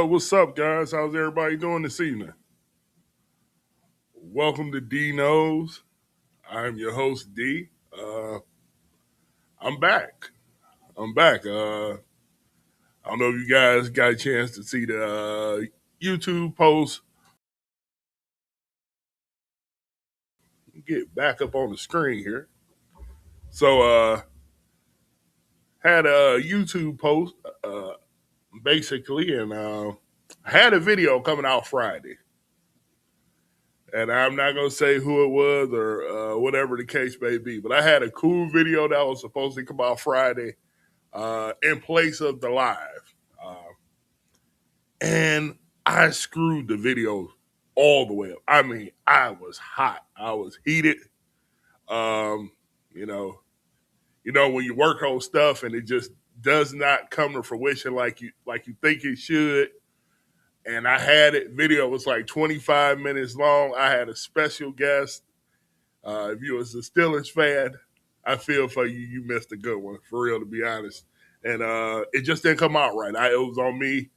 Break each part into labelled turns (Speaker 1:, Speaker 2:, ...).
Speaker 1: What's up, guys? How's everybody doing this evening? Welcome to D Knows. I'm your host, D. I'm back. I don't know if you guys got a chance to see the YouTube post. Get back up on the screen here. So, had a YouTube post, basically, and had a video coming out Friday. And I'm not going to say who it was or whatever the case may be, but I had a cool video that was supposed to come out Friday in place of the live. And I screwed the video all the way up. I mean, I was hot. I was heated. Um, you know, when you work on stuff and it just does not come to fruition like you think it should. And I had it. Video was like 25 minutes long. I had a special guest. If you was a Steelers fan, I feel for you. You missed a good one, for real, to be honest. And it just didn't come out right. It was on me.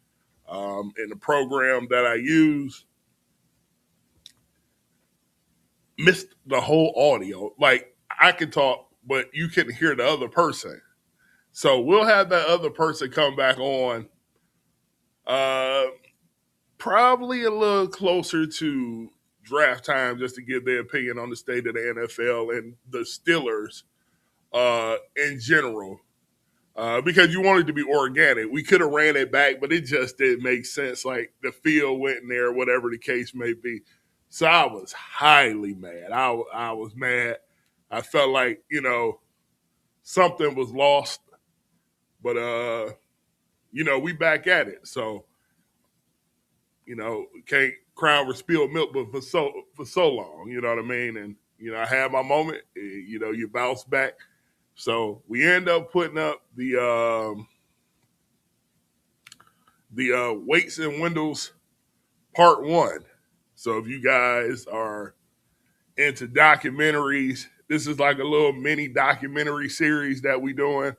Speaker 1: In the program that I use, missed the whole audio. Like, I can talk, but you can hear the other person. So we'll have that other person come back on probably a little closer to draft time just to give their opinion on the state of the NFL and the Steelers in general. Because you wanted to be organic. We could have ran it back, but it just didn't make sense. Like, the field went in there, whatever the case may be. So I was highly mad. I was mad. I felt like, something was lost. But, we back at it. So, can't cry over spilled milk but for so long, you know what I mean? And, I had my moment. You bounce back. So we end up putting up the Weights and Windows Part 1. So if you guys are into documentaries, this is like a little mini documentary series that we doing.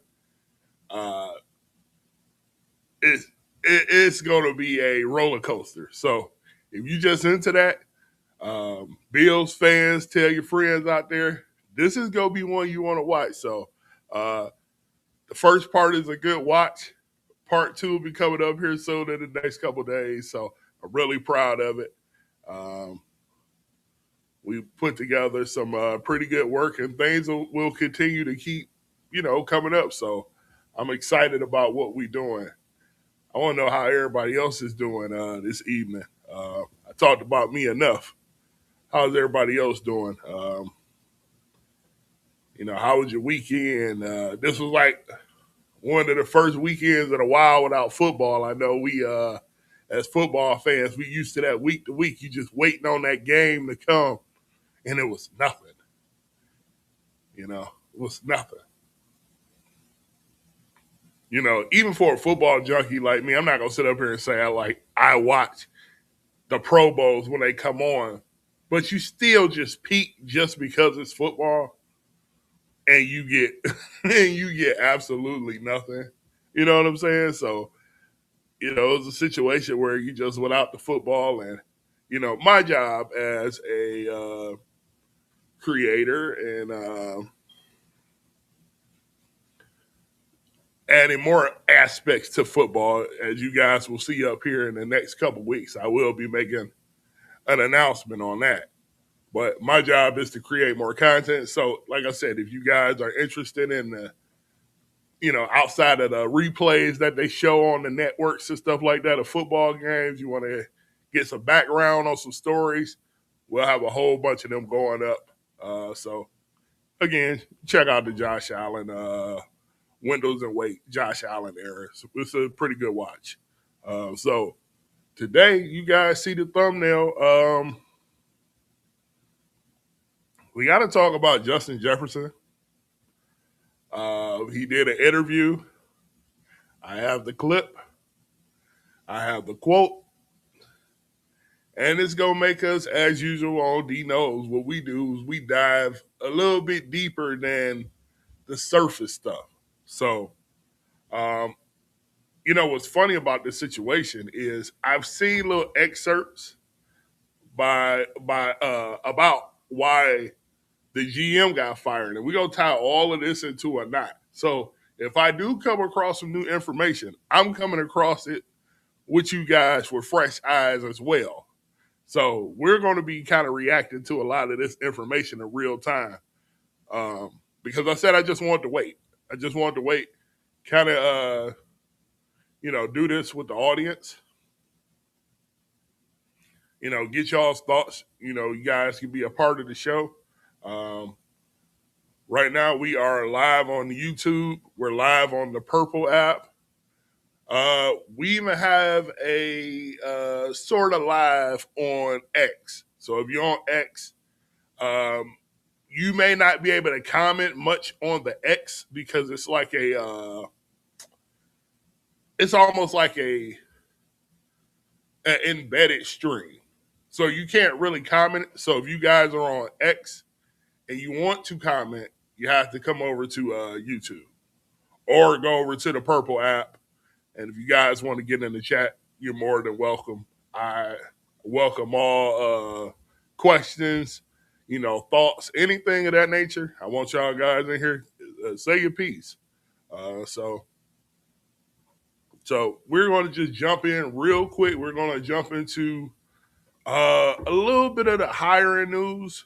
Speaker 1: It's going to be a roller coaster. So if you just into that, Bills fans, tell your friends out there, this is going to be one you want to watch. So the first part is a good watch. Part 2 will be coming up here soon in the next couple of days. So I'm really proud of it. We put together some pretty good work, and things will continue to keep, coming up. So I'm excited about what we're doing. I want to know how everybody else is doing this evening. I talked about me enough. How's everybody else doing? How was your weekend? This was like one of the first weekends in a while without football. I know we, as football fans, we used to that week to week. You just waiting on that game to come, and it was nothing. It was nothing. Even for a football junkie like me, I'm not gonna sit up here and say I watch the Pro Bowls when they come on, but you still just peak just because it's football, and you get absolutely nothing. You know what I'm saying? So it's a situation where you just without the football, and my job as a creator and adding more aspects to football, as you guys will see up here in the next couple weeks. I will be making an announcement on that. But my job is to create more content. So, like I said, if you guys are interested in the, outside of the replays that they show on the networks and stuff like that of football games, you want to get some background on some stories, we'll have a whole bunch of them going up. So, again, check out the Josh Allen Windows and Wait, Josh Allen era. So it's a pretty good watch. So today, you guys see the thumbnail. We got to talk about Justin Jefferson. He did an interview. I have the clip. I have the quote. And it's going to make us, as usual on D Knows, what we do is we dive a little bit deeper than the surface stuff. So, what's funny about this situation is I've seen little excerpts about why the GM got fired, and we're gonna tie all of this into a knot. So if I do come across some new information, I'm coming across it with you guys with fresh eyes as well. So we're going to be kind of reacting to a lot of this information in real time, because I said I just wanted to wait. I just wanted to wait, kind of do this with the audience. Get y'all's thoughts. You guys can be a part of the show. Right now, we are live on YouTube. We're live on the Purple app. We even have a sort of live on X. So if you're on X, you may not be able to comment much on the X because it's like it's almost like an embedded stream. So you can't really comment. So if you guys are on X and you want to comment, you have to come over to YouTube or go over to the Purple app. And if you guys want to get in the chat, you're more than welcome. I welcome all questions, thoughts, anything of that nature. I want y'all guys in here. Say your piece. So we're going to just jump in real quick. We're going to jump into a little bit of the hiring news.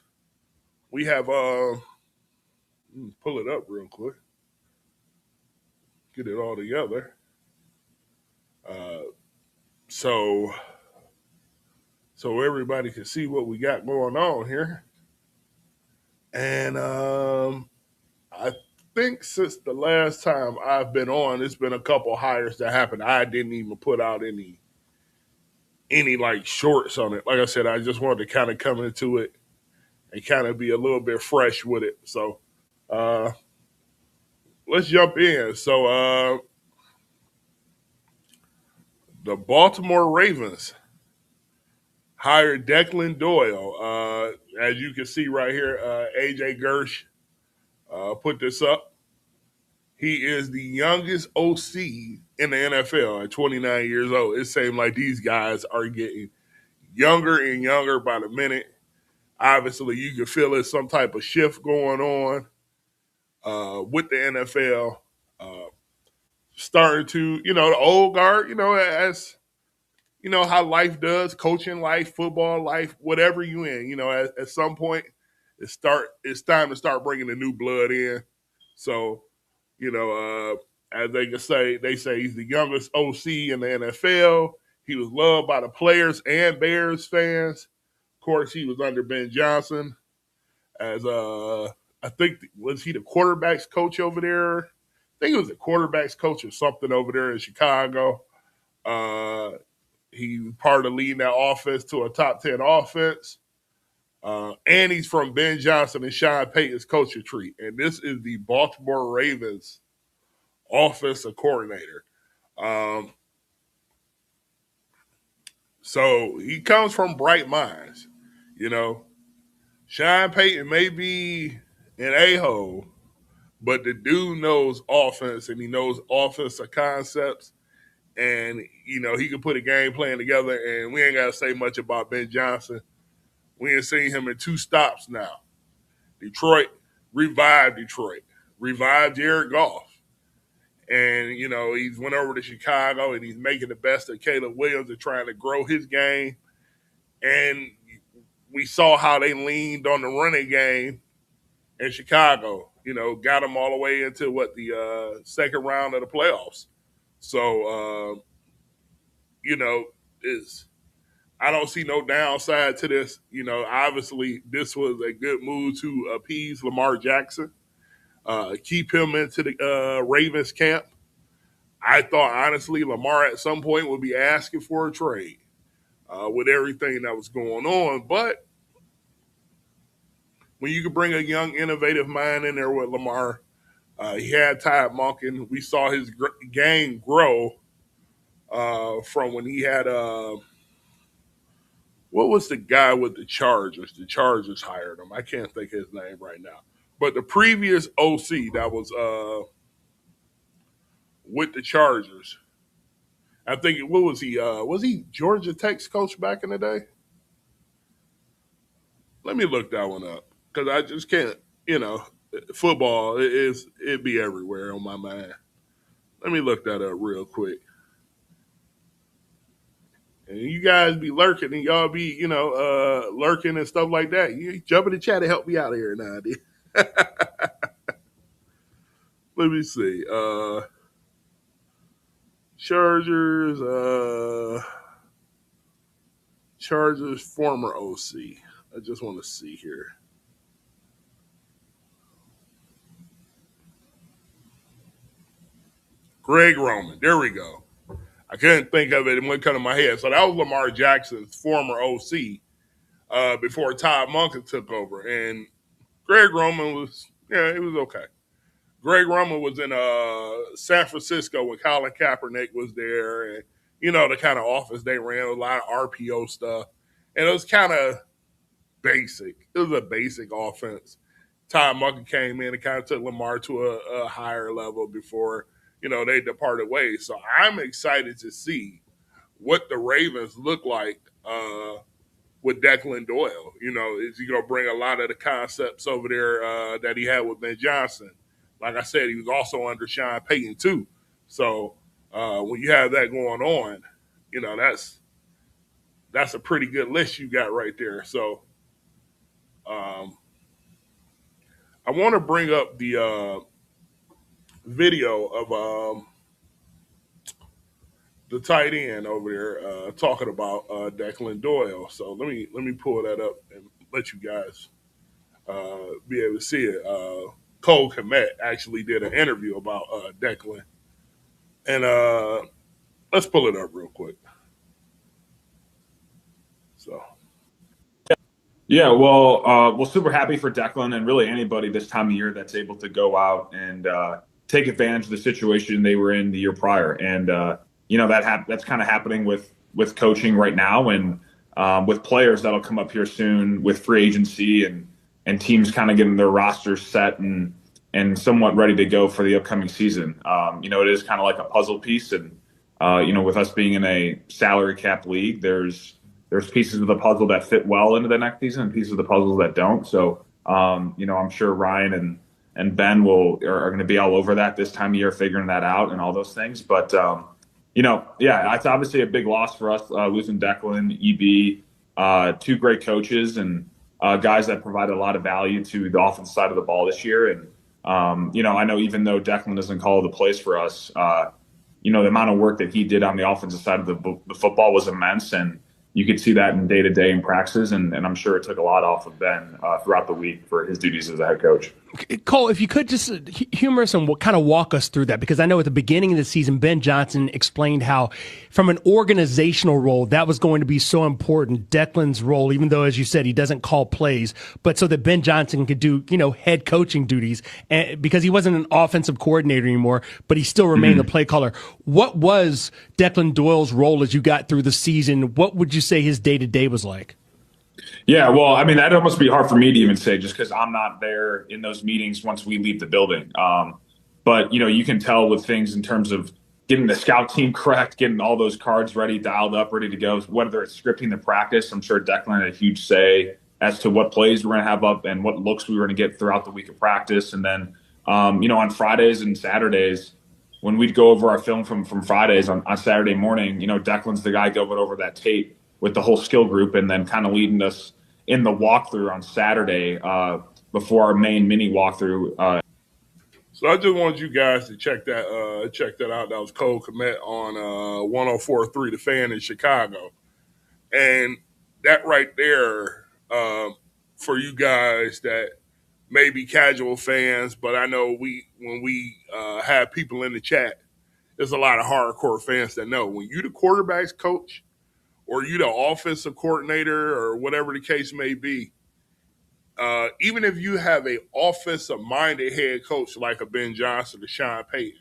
Speaker 1: We have, pull it up real quick. Get it all together. So everybody can see what we got going on here. And I think since the last time I've been on, it's been a couple hires that happened. I didn't even put out any like shorts on it. Like I said, I just wanted to kind of come into it and kind of be a little bit fresh with it. So let's jump in. So the Baltimore Ravens hired Declan Doyle. As you can see right here, AJ Gersh put this up. He is the youngest OC in the NFL at 29 years old. It seems like these guys are getting younger and younger by the minute. Obviously, you can feel there's some type of shift going on with the NFL. Uh, Starting to, the old guard, as how life does, coaching life, football life, whatever you in, at some point, it's time to start bringing the new blood in. So, as they say he's the youngest OC in the NFL. He was loved by the players and Bears fans. Of course, he was under Ben Johnson as I think was he the quarterbacks coach over there? I think he was the quarterbacks coach or something over there in Chicago. He was part of leading that offense to a top 10 offense. And he's from Ben Johnson and Sean Payton's coaching tree. And this is the Baltimore Ravens offensive coordinator. So he comes from bright minds. Sean Payton may be an a-hole, but the dude knows offense and he knows offensive concepts. And, he can put a game plan together, and we ain't got to say much about Ben Johnson. We ain't seen him in 2 stops now. Detroit, revived Jared Goff. And, he's went over to Chicago, and he's making the best of Caleb Williams and trying to grow his game. And we saw how they leaned on the running game in Chicago, got them all the way into the second round of the playoffs. So, I don't see no downside to this. Obviously this was a good move to appease Lamar Jackson, keep him into the Ravens camp. I thought honestly Lamar at some point would be asking for a trade with everything that was going on, but when you could bring a young, innovative mind in there with Lamar, he had Ty Monken. We saw his game grow from when he had what was the guy with the Chargers? The Chargers hired him. I can't think of his name right now. But the previous OC that was with the Chargers, I think, what was he? Was he Georgia Tech's coach back in the day? Let me look that one up because I just can't, football it be everywhere on my mind. Let me look that up real quick. And you guys be lurking and y'all be, lurking and stuff like that. You jump in the chat to help me out here now, dude. Let me see. Chargers former OC. I just want to see here. Greg Roman. There we go. I couldn't think of it. It wouldn't come to my head. So that was Lamar Jackson's former OC before Todd Monken took over. And Greg Roman was, it was okay. Greg Roman was in San Francisco when Colin Kaepernick was there. And, the kind of offense they ran, a lot of RPO stuff. And it was kind of basic. It was a basic offense. Todd Monken came in and kind of took Lamar to a higher level before, they departed ways. So I'm excited to see what the Ravens look like with Declan Doyle. Is he going to bring a lot of the concepts over there that he had with Ben Johnson? Like I said, he was also under Sean Payton too. So when you have that going on, that's a pretty good list you got right there. So I want to bring up the video of the tight end over there talking about Declan Doyle. So let me pull that up and let you guys be able to see it. Cole Kmet actually did an interview about Declan, and let's pull it up real quick. So.
Speaker 2: Yeah, well, super happy for Declan and really anybody this time of year that's able to go out and take advantage of the situation they were in the year prior. And that's kind of happening with coaching right now, and with players that'll come up here soon with free agency and teams kind of getting their rosters set and somewhat ready to go for the upcoming season. It is kind of like a puzzle piece, and with us being in a salary cap league, there's there's pieces of the puzzle that fit well into the next season and pieces of the puzzle that don't. So, I'm sure Ryan and Ben are going to be all over that this time of year, figuring that out and all those things. But, yeah, it's obviously a big loss for us, losing Declan, EB, two great coaches and guys that provided a lot of value to the offensive side of the ball this year. And, I know even though Declan doesn't call the plays for us, the amount of work that he did on the offensive side of the football was immense. And you could see that in day-to-day in practices. And I'm sure it took a lot off of Ben throughout the week for his duties as a head coach.
Speaker 3: Cole, if you could just humor us and kind of walk us through that, because I know at the beginning of the season, Ben Johnson explained how from an organizational role, that was going to be so important. Declan's role, even though, as you said, he doesn't call plays, but so that Ben Johnson could do, head coaching duties, and because he wasn't an offensive coordinator anymore, but he still remained the play caller. What was Declan Doyle's role as you got through the season? What would you say his day-to-day was like?
Speaker 2: Yeah, well, I mean, that'd almost be hard for me to even say just because I'm not there in those meetings once we leave the building. But, you can tell with things in terms of getting the scout team correct, getting all those cards ready, dialed up, ready to go, whether it's scripting the practice. I'm sure Declan had a huge say as to what plays we're going to have up and what looks we were going to get throughout the week of practice. And then, on Fridays and Saturdays, when we'd go over our film from Fridays on Saturday morning, Declan's the guy going over that tape with the whole skill group and then kind of leading us in the walkthrough on Saturday before our main mini walkthrough.
Speaker 1: So I just wanted you guys to check that out. That was Cole Kmet on 104.3 The Fan in Chicago. And that right there, for you guys that may be casual fans, but I know when we have people in the chat, there's a lot of hardcore fans that know when you the quarterback's coach or you the offensive coordinator or whatever the case may be, even if you have a offensive-minded head coach like a Ben Johnson or Sean Payton,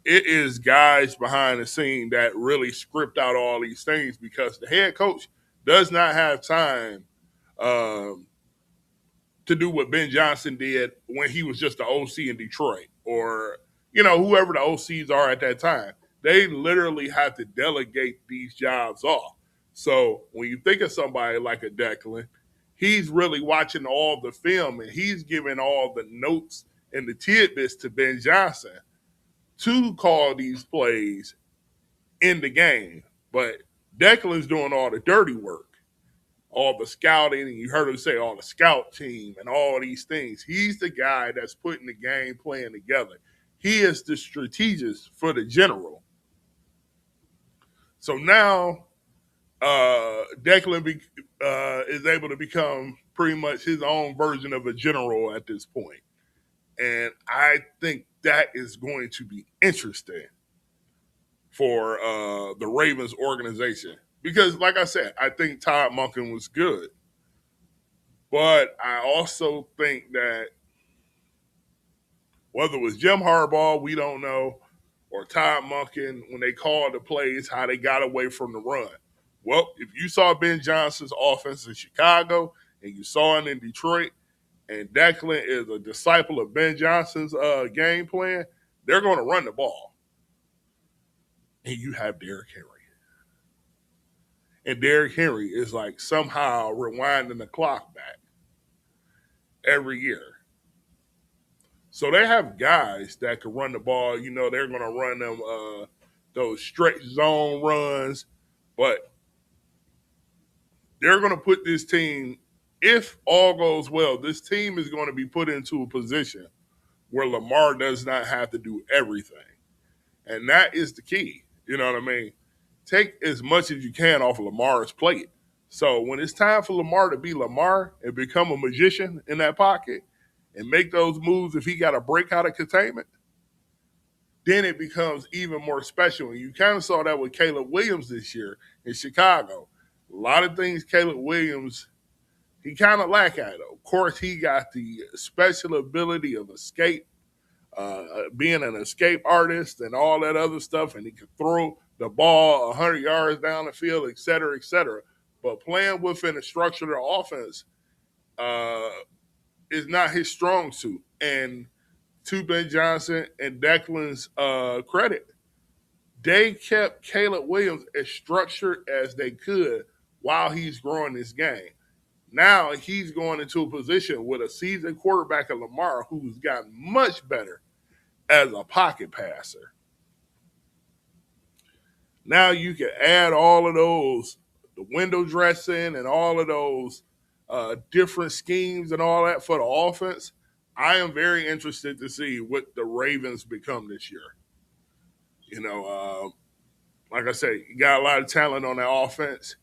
Speaker 1: it is guys behind the scene that really script out all these things because the head coach does not have time to do what Ben Johnson did when he was just the OC in Detroit or, whoever the OCs are at that time. They literally have to delegate these jobs off. So when you think of somebody like a Declan, he's really watching all the film and he's giving all the notes and the tidbits to Ben Johnson to call these plays in the game. But Declan's doing all the dirty work, all the scouting, and you heard him say all the scout team and all these things. He's the guy that's putting the game plan together. He is the strategist for the general. So now Declan is able to become pretty much his own version of a general at this point. And I think that is going to be interesting for the Ravens organization. Because, like I said, I think Todd Monken was good. But I also think that whether it was Jim Harbaugh, we don't know, or Todd Monken, when they called the plays, how they got away from the run. Well, if you saw Ben Johnson's offense in Chicago and you saw it in Detroit, and Declan is a disciple of Ben Johnson's game plan, they're going to run the ball. And you have Derrick Henry. And Derrick Henry is like somehow rewinding the clock back every year. So they have guys that can run the ball. They're going to run them those stretch zone runs. But they're going to put this team, if all goes well, this team is going to be put into a position where Lamar does not have to do everything. And that is the key. You know what I mean? Take as much as you can off of Lamar's plate. So when it's time for Lamar to be Lamar and become a magician in that pocket and make those moves if he got a breakout of containment, then it becomes even more special. And you kind of saw that with Caleb Williams this year in Chicago. A lot of things Caleb Williams, he kind of lacked at. Of course, he got the special ability of escape, being an escape artist and all that other stuff, and he could throw the ball 100 yards down the field, et cetera, et cetera. But playing within a structured offense is not his strong suit. And to Ben Johnson and Declan's credit, they kept Caleb Williams as structured as they could while he's growing this game. Now he's going into a position with a seasoned quarterback of Lamar who's gotten much better as a pocket passer. Now you can add all of those, the window dressing and all of those different schemes and all that for the offense. I am very interested to see what the Ravens become this year. You know, like I said, you got a lot of talent on that offense.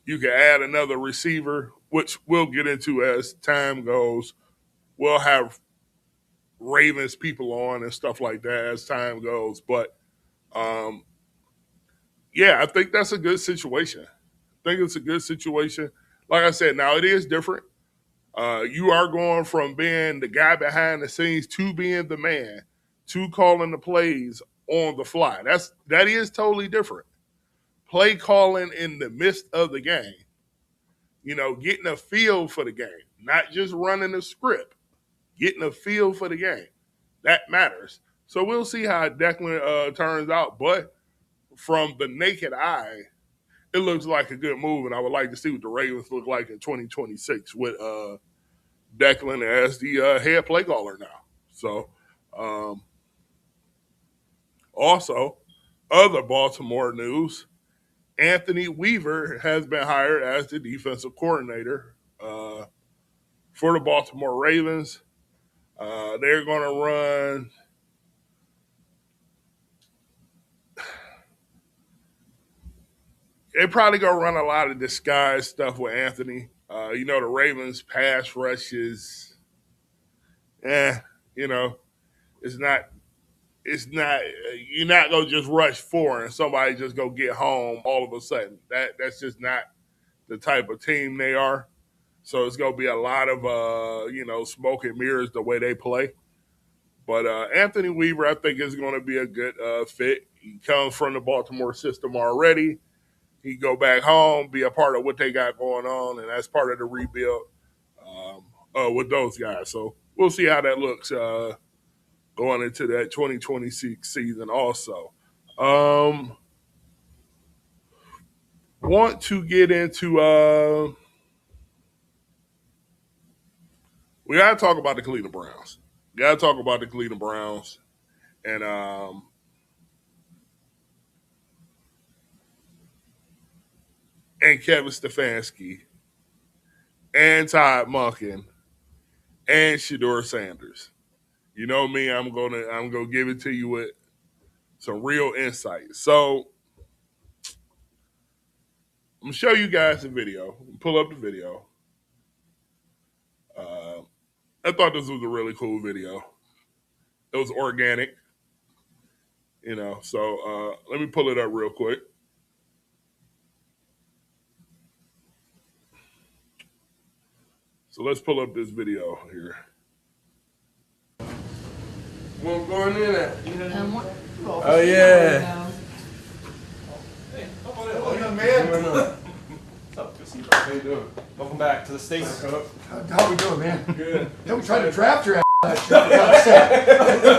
Speaker 1: You can add another receiver, which we'll get into as time goes. We'll have Ravens people on and stuff like that as time goes. But yeah, I think that's a good situation. I think it's a good situation. Like I said, now it is different. You are going from being the guy behind the scenes to being the man, to calling the plays on the fly. That is totally different. Play calling in the midst of the game. You know, getting a feel for the game, not just running the script. Getting a feel for the game. That matters. So we'll see how Declan turns out. But from the naked eye, it looks like a good move, and I would like to see what the Ravens look like in 2026 with Declan as the head play caller now. So, also, other Baltimore news, Anthony Weaver has been hired as the defensive coordinator for the Baltimore Ravens. They're going to run – they're probably going to run a lot of disguise stuff with Anthony. You know, the Ravens pass rushes, you know, it's not, you're not going to just rush four and somebody just go get home all of a sudden. That's just not the type of team they are. So it's going to be a lot of, you know, smoke and mirrors the way they play. But Anthony Weaver, I think, is going to be a good fit. He comes from the Baltimore system already. He go back home, be a part of what they got going on, and that's part of the rebuild with those guys. So we'll see how that looks going into that 2026 season also. Want to get into we got to talk about the Cleveland Browns. And Kevin Stefanski and Todd Monken and Shedeur Sanders. You know me, I'm gonna give it to you with some real insight. So I'm gonna show you guys the video. Pull up the video. I thought this was a really cool video. It was organic, you know. So let me pull it up real quick. So let's pull up this video here.
Speaker 4: Where I'm going in at? Oh, yeah.
Speaker 5: Hello, young man.
Speaker 4: What's up? Good to see you. How you doing? Welcome back to the States.
Speaker 5: How we doing, man?
Speaker 4: Good.
Speaker 5: Yeah, we tried to draft your ass.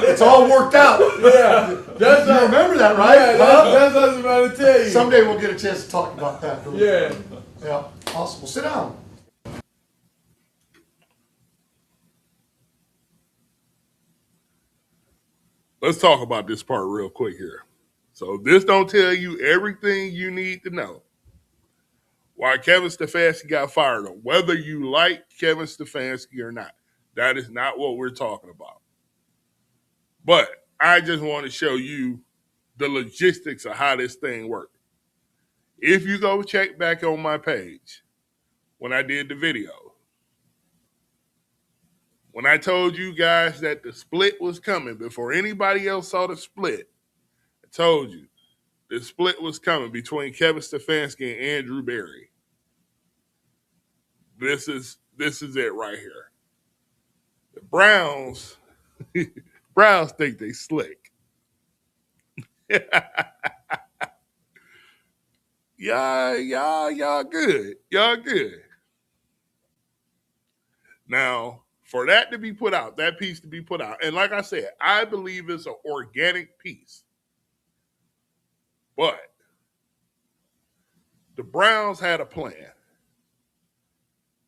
Speaker 5: It's all worked out.
Speaker 4: Yeah.
Speaker 5: You remember that, right?
Speaker 4: Yeah, that's what I was about to tell you.
Speaker 5: Someday we'll get a chance to talk about that.
Speaker 4: Yeah.
Speaker 5: Yeah. Awesome. Well, sit down.
Speaker 1: Let's talk about this part real quick here. So this don't tell you everything you need to know. Why Kevin Stefanski got fired, or whether you like Kevin Stefanski or not. That is not what we're talking about. But I just want to show you the logistics of how this thing works. If you go check back on my page when I did the video, when I told you guys that the split was coming before anybody else saw the split, I told you the split was coming between Kevin Stefanski and Andrew Berry. This is it right here. The Browns think they slick. Y'all good. Y'all good. Now, for that to be put out, that piece to be put out, and like I said, I believe it's an organic piece. But The Browns had a plan.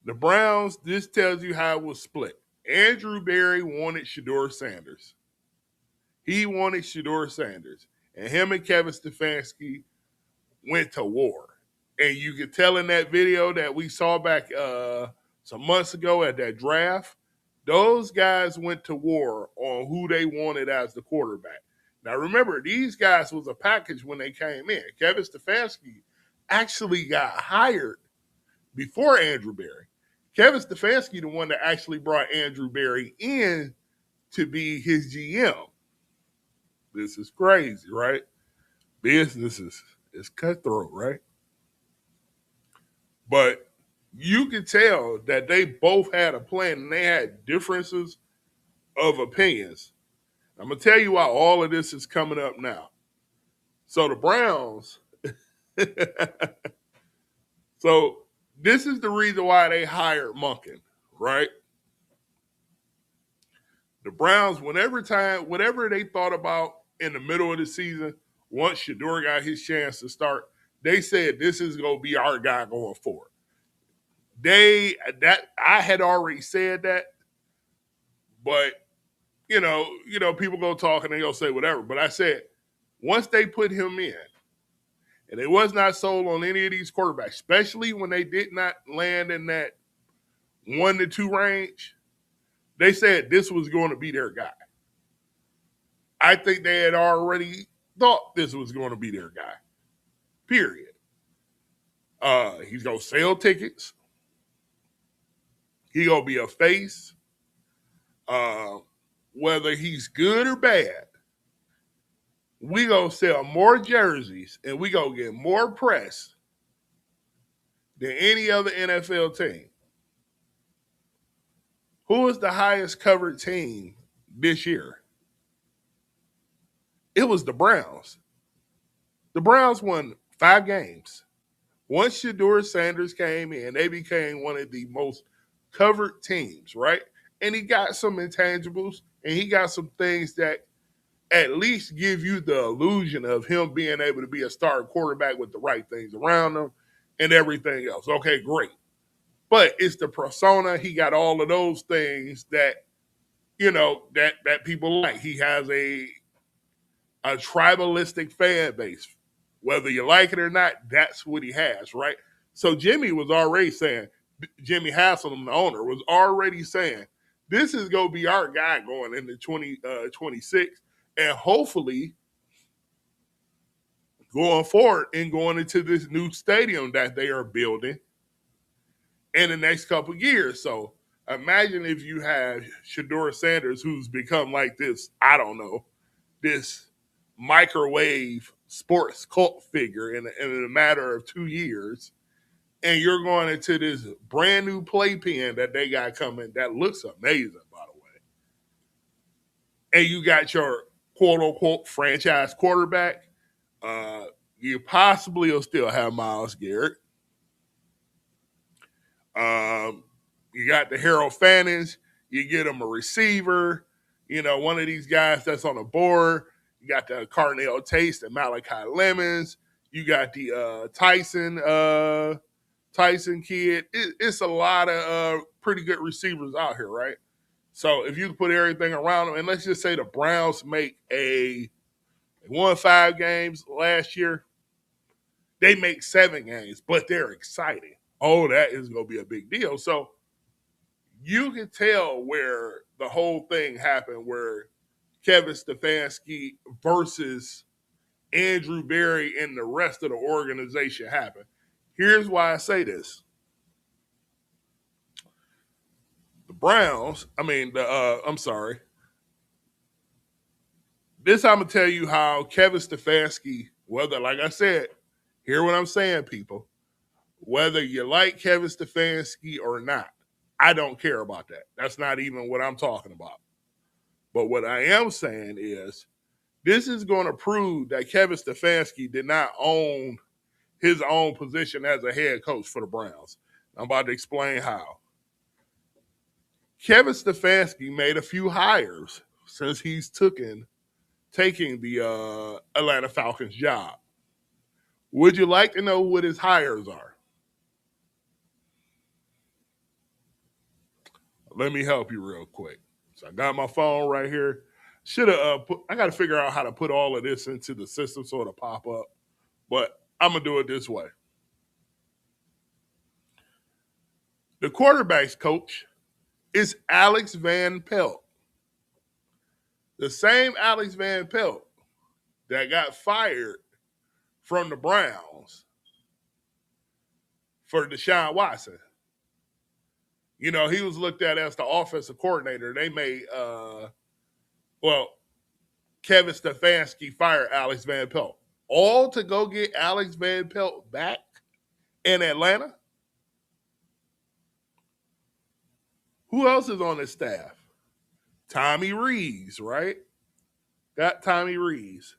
Speaker 1: The Browns, this tells you how it was split. Andrew Berry wanted Shedeur Sanders. He wanted Shedeur Sanders. And him and Kevin Stefanski went to war. And you could tell in that video that we saw back some months ago at that draft, those guys went to war on who they wanted as the quarterback. Now, remember, these guys was a package when they came in. Kevin Stefanski actually got hired before Andrew Berry. Kevin Stefanski, the one that actually brought Andrew Berry in to be his GM. This is crazy, right? Business is cutthroat, right? But you could tell that they both had a plan and they had differences of opinions. I'm going to tell you why all of this is coming up now. So the Browns, so this is the reason why they hired Monken, right? The Browns, whatever they thought about in the middle of the season, once Shedeur got his chance to start, they said this is going to be our guy going forward. I had already said that, but you know, people go talk and they go say whatever. But I said once they put him in, and they was not sold on any of these quarterbacks, especially when they did not land in that 1 to 2 range, they said this was going to be their guy. I think they had already thought this was going to be their guy. Period. He's going to sell tickets. He's going to be a face. Whether he's good or bad, we going to sell more jerseys and we going to get more press than any other NFL team. Who is the highest covered team this year? It was the Browns. The Browns won 5 games. Once Shedeur Sanders came in, they became one of the most covered teams, right? And he got some intangibles, and he got some things that at least give you the illusion of him being able to be a starting quarterback with the right things around him and everything else. Okay, great. But it's the persona. He got all of those things that, that people like. He has a tribalistic fan base. Whether you like it or not, that's what he has, right? So Jimmy was already saying, Jimmy Haslam, the owner, was already saying, this is going to be our guy going into 2026. And hopefully going forward and going into this new stadium that they are building in the next couple of years. So imagine if you have Shedeur Sanders, who's become like this, I don't know, this microwave sports cult figure in a matter of 2 years, and you're going into this brand new playpen that they got coming that looks amazing, by the way. And you got your quote-unquote franchise quarterback. You possibly will still have Myles Garrett. You got the Harold Fannings. You get him a receiver. One of these guys that's on the board. You got the Carnell Taste and Malachi Lemons. You got the Tyson kid. It's a lot of pretty good receivers out here, right? So if you put everything around them, and let's just say the Browns they won 5 games last year. They make 7 games, but they're exciting. Oh, that is going to be a big deal. So you can tell where the whole thing happened, where Kevin Stefanski versus Andrew Berry and the rest of the organization happened. Here's why I say this. The Browns, This I'm going to tell you how Kevin Stefanski, whether, like I said, hear what I'm saying, people, whether you like Kevin Stefanski or not, I don't care about that. That's not even what I'm talking about. But what I am saying is this is going to prove that Kevin Stefanski did not own his own position as a head coach for the Browns. I'm about to explain how. Kevin Stefanski made a few hires since he's taking the Atlanta Falcons job. Would you like to know what his hires are? Let me help you real quick. So I got my phone right here. Should have I got to figure out how to put all of this into the system so it'll pop up. But I'm gonna do it this way. The quarterback's coach is Alex Van Pelt. The same Alex Van Pelt that got fired from the Browns for Deshaun Watson. You know, he was looked at as the offensive coordinator. They made, Kevin Stefanski fired Alex Van Pelt. All to go get Alex Van Pelt back in Atlanta? Who else is on his staff? Tommy Rees, right? Got Tommy Rees.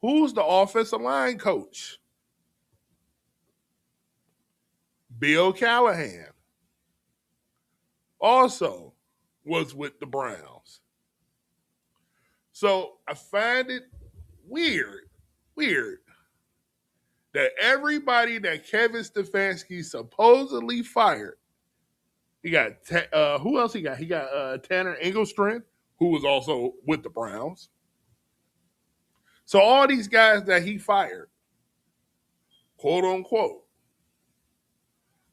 Speaker 1: Who's the offensive line coach? Bill Callahan. Also was with the Browns. So I find it weird that everybody that Kevin Stefanski supposedly fired, he got, who else he got? He got Tanner Engelstrom, who was also with the Browns. So all these guys that he fired, quote unquote,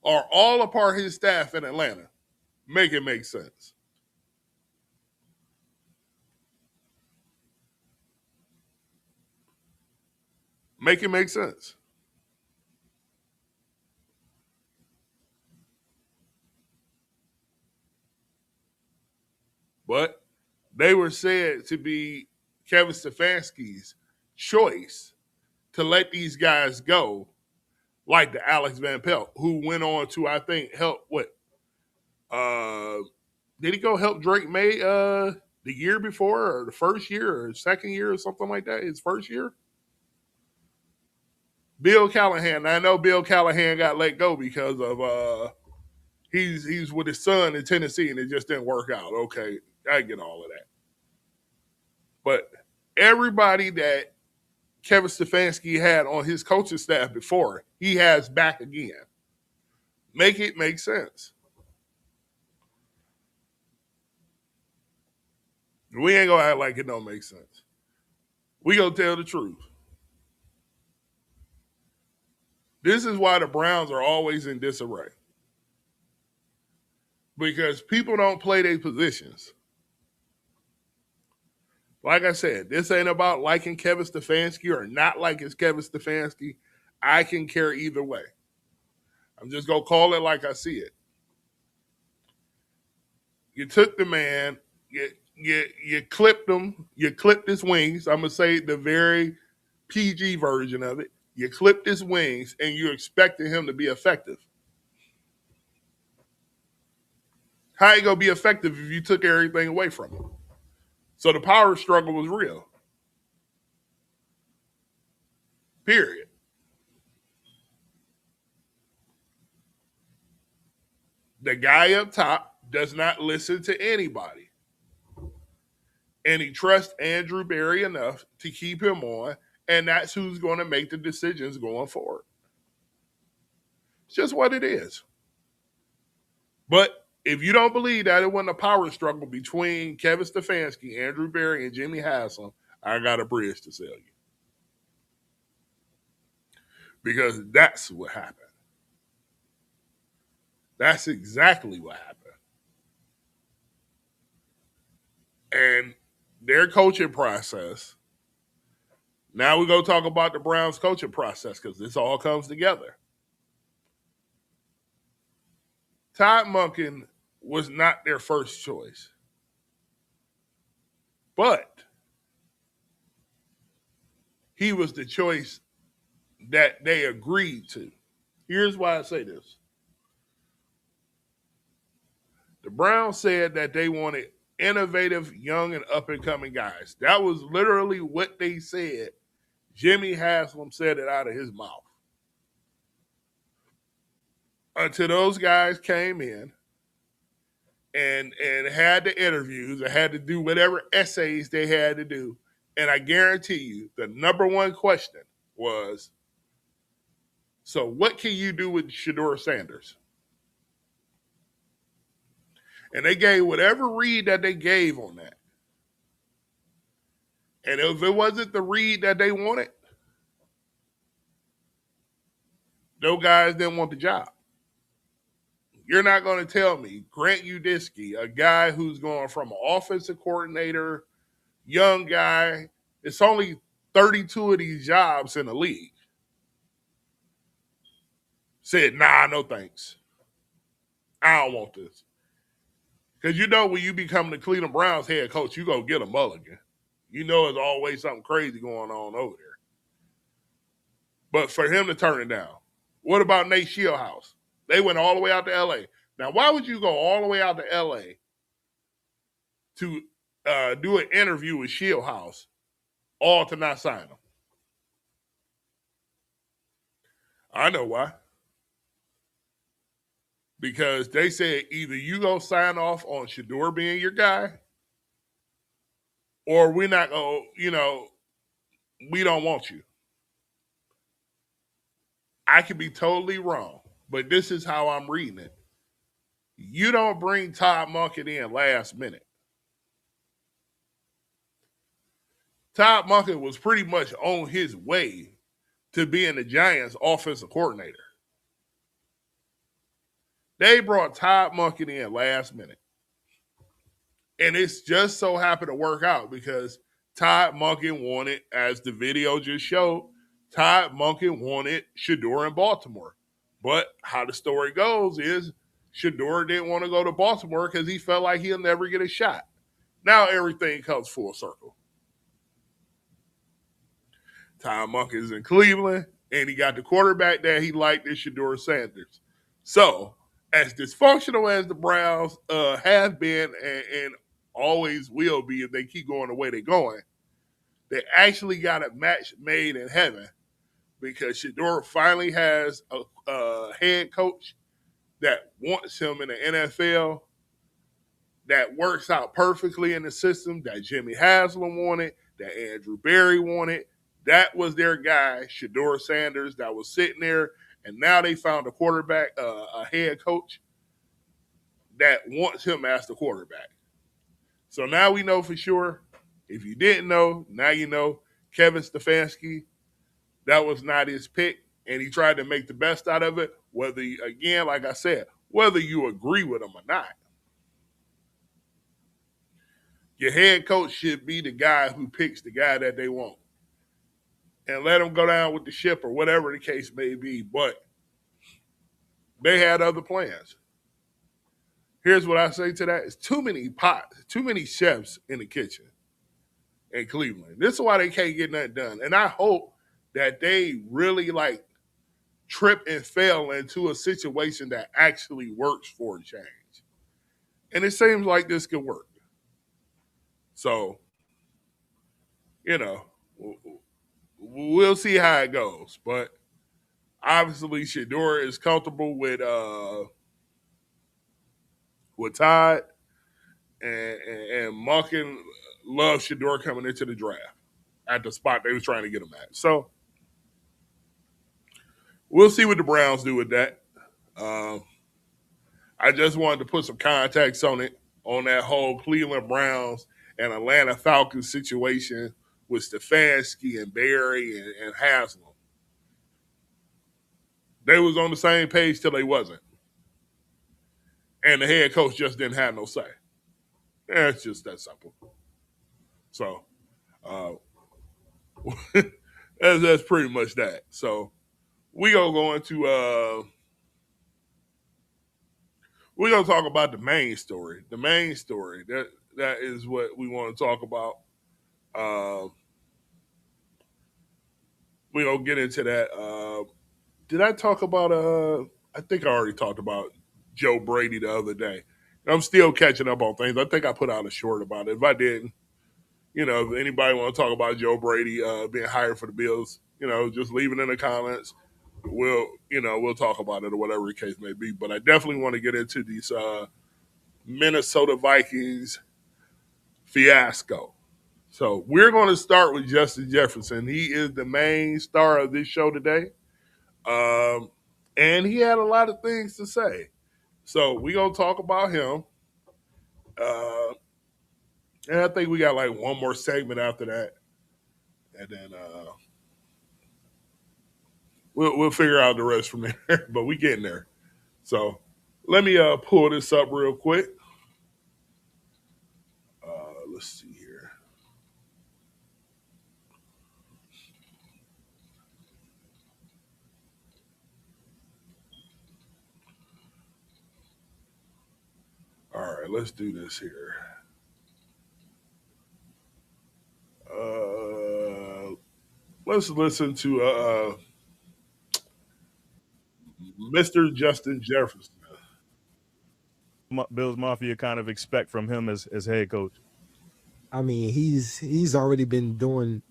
Speaker 1: are all a part of his staff in Atlanta. Make it make sense. Make it make sense. But they were said to be Kevin Stefanski's choice to let these guys go, like the Alex Van Pelt, who went on to, I think, help what? Did he go help Drake May the year before, or the first year, or second year, or something like that? His first year? Bill Callahan. I know Bill Callahan got let go because of he's with his son in Tennessee and it just didn't work out. Okay, I get all of that. But everybody that Kevin Stefanski had on his coaching staff before, he has back again. Make it make sense. We ain't gonna act like it don't make sense. We gonna tell the truth. This is why the Browns are always in disarray. Because people don't play their positions. Like I said, this ain't about liking Kevin Stefanski or not liking Kevin Stefanski. I can care either way. I'm just going to call it like I see it. You took the man, you clipped him, you clipped his wings. I'm going to say the very PG version of it. You clipped his wings and you expected him to be effective. How you going to be effective if you took everything away from him? So the power struggle was real. Period. The guy up top does not listen to anybody. And he trusts Andrew Berry enough to keep him on, and that's who's going to make the decisions going forward. It's just what it is. But if you don't believe that it wasn't a power struggle between Kevin Stefanski, Andrew Berry, and Jimmy Haslam, I got a bridge to sell you. Because that's what happened. That's exactly what happened. And their coaching process, now we go talk about the Browns coaching process because this all comes together. Todd Monken was not their first choice. But he was the choice that they agreed to. Here's why I say this. The Browns said that they wanted innovative, young, and up-and-coming guys. That was literally what they said. Jimmy Haslam said it out of his mouth. Until those guys came in and had the interviews and had to do whatever essays they had to do. And I guarantee you, the number one question was, So what can you do with Shedeur Sanders? And they gave whatever read that they gave on that. And if it wasn't the read that they wanted, those guys didn't want the job. You're not going to tell me Grant Udisky, a guy who's going from an offensive coordinator, young guy, it's only 32 of these jobs in the league, said, nah, no thanks. I don't want this. Because you know when you become the Cleveland Browns head coach, you go get a mulligan. You know there's always something crazy going on over there. But for him to turn it down, what about Nate Shieldhouse? They went all the way out to L.A. Now, why would you go all the way out to L.A. to do an interview with Shieldhouse, all to not sign him? I know why. Because they said either you go sign off on Shedeur being your guy, or we're not going to, we don't want you. I could be totally wrong, but this is how I'm reading it. You don't bring Todd Monken in last minute. Todd Monken was pretty much on his way to being the Giants' offensive coordinator. They brought Todd Monken in last minute. And it's just so happened to work out because Todd Monken wanted, as the video just showed, Todd Monken wanted Shedeur in Baltimore. But how the story goes is Shedeur didn't want to go to Baltimore because he felt like he'll never get a shot. Now everything comes full circle. Todd Monken is in Cleveland, and he got the quarterback that he liked is Shedeur Sanders. So, as dysfunctional as the Browns have been and always will be if they keep going the way they're going, they actually got a match made in heaven because Shedeur finally has a head coach that wants him in the NFL, that works out perfectly in the system that Jimmy Haslam wanted, that Andrew Berry wanted. That was their guy, Shedeur Sanders, that was sitting there, and now they found a quarterback, a head coach that wants him as the quarterback. So now we know for sure. If you didn't know, now you know. Kevin Stefanski, that was not his pick, and he tried to make the best out of it, whether, again, like I said, whether you agree with him or not. Your head coach should be the guy who picks the guy that they want. And let him go down with the ship or whatever the case may be. But they had other plans. Here's what I say to that. It's too many pots, too many chefs in the kitchen in Cleveland. This is why they can't get nothing done. And I hope that they really trip and fail into a situation that actually works for a change. And it seems like this could work. So, we'll see how it goes. But obviously, Shedeur is comfortable with Todd, and Monken loves Shedeur coming into the draft at the spot they was trying to get him at. So we'll see what the Browns do with that. I just wanted to put some context on it, on that whole Cleveland Browns and Atlanta Falcons situation with Stefanski and Berry and Haslam. They was on the same page till they wasn't. And the head coach just didn't have no say. It's just that simple. So that's pretty much that. So we're going to talk about the main story. The main story. That is what we want to talk about. We're going to get into that. Did I talk about I think I already talked about Joe Brady the other day. I'm still catching up on things. I think I put out a short about it. If I didn't, if anybody want to talk about Joe Brady being hired for the Bills, just leave it in the comments. We'll talk about it or whatever the case may be. But I definitely want to get into these Minnesota Vikings fiasco. So we're going to start with Justin Jefferson. He is the main star of this show today. And he had a lot of things to say. So we gonna talk about him. And I think we got like one more segment after that, and then we'll figure out the rest from there. But we getting there. So let me pull this up real quick. Let's see here. All right, let's do this here. Let's listen to Mr. Justin Jefferson.
Speaker 6: Bills Mafia kind of expect from him as head coach?
Speaker 7: I mean, he's already been doing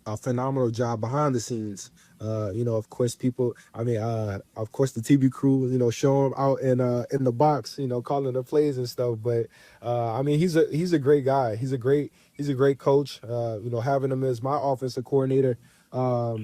Speaker 7: a phenomenal job behind the scenes. Of course, of course, the TV crew, show him out in the box, calling the plays and stuff. But I mean, he's a great guy. He's a great coach. Having him as my offensive coordinator, my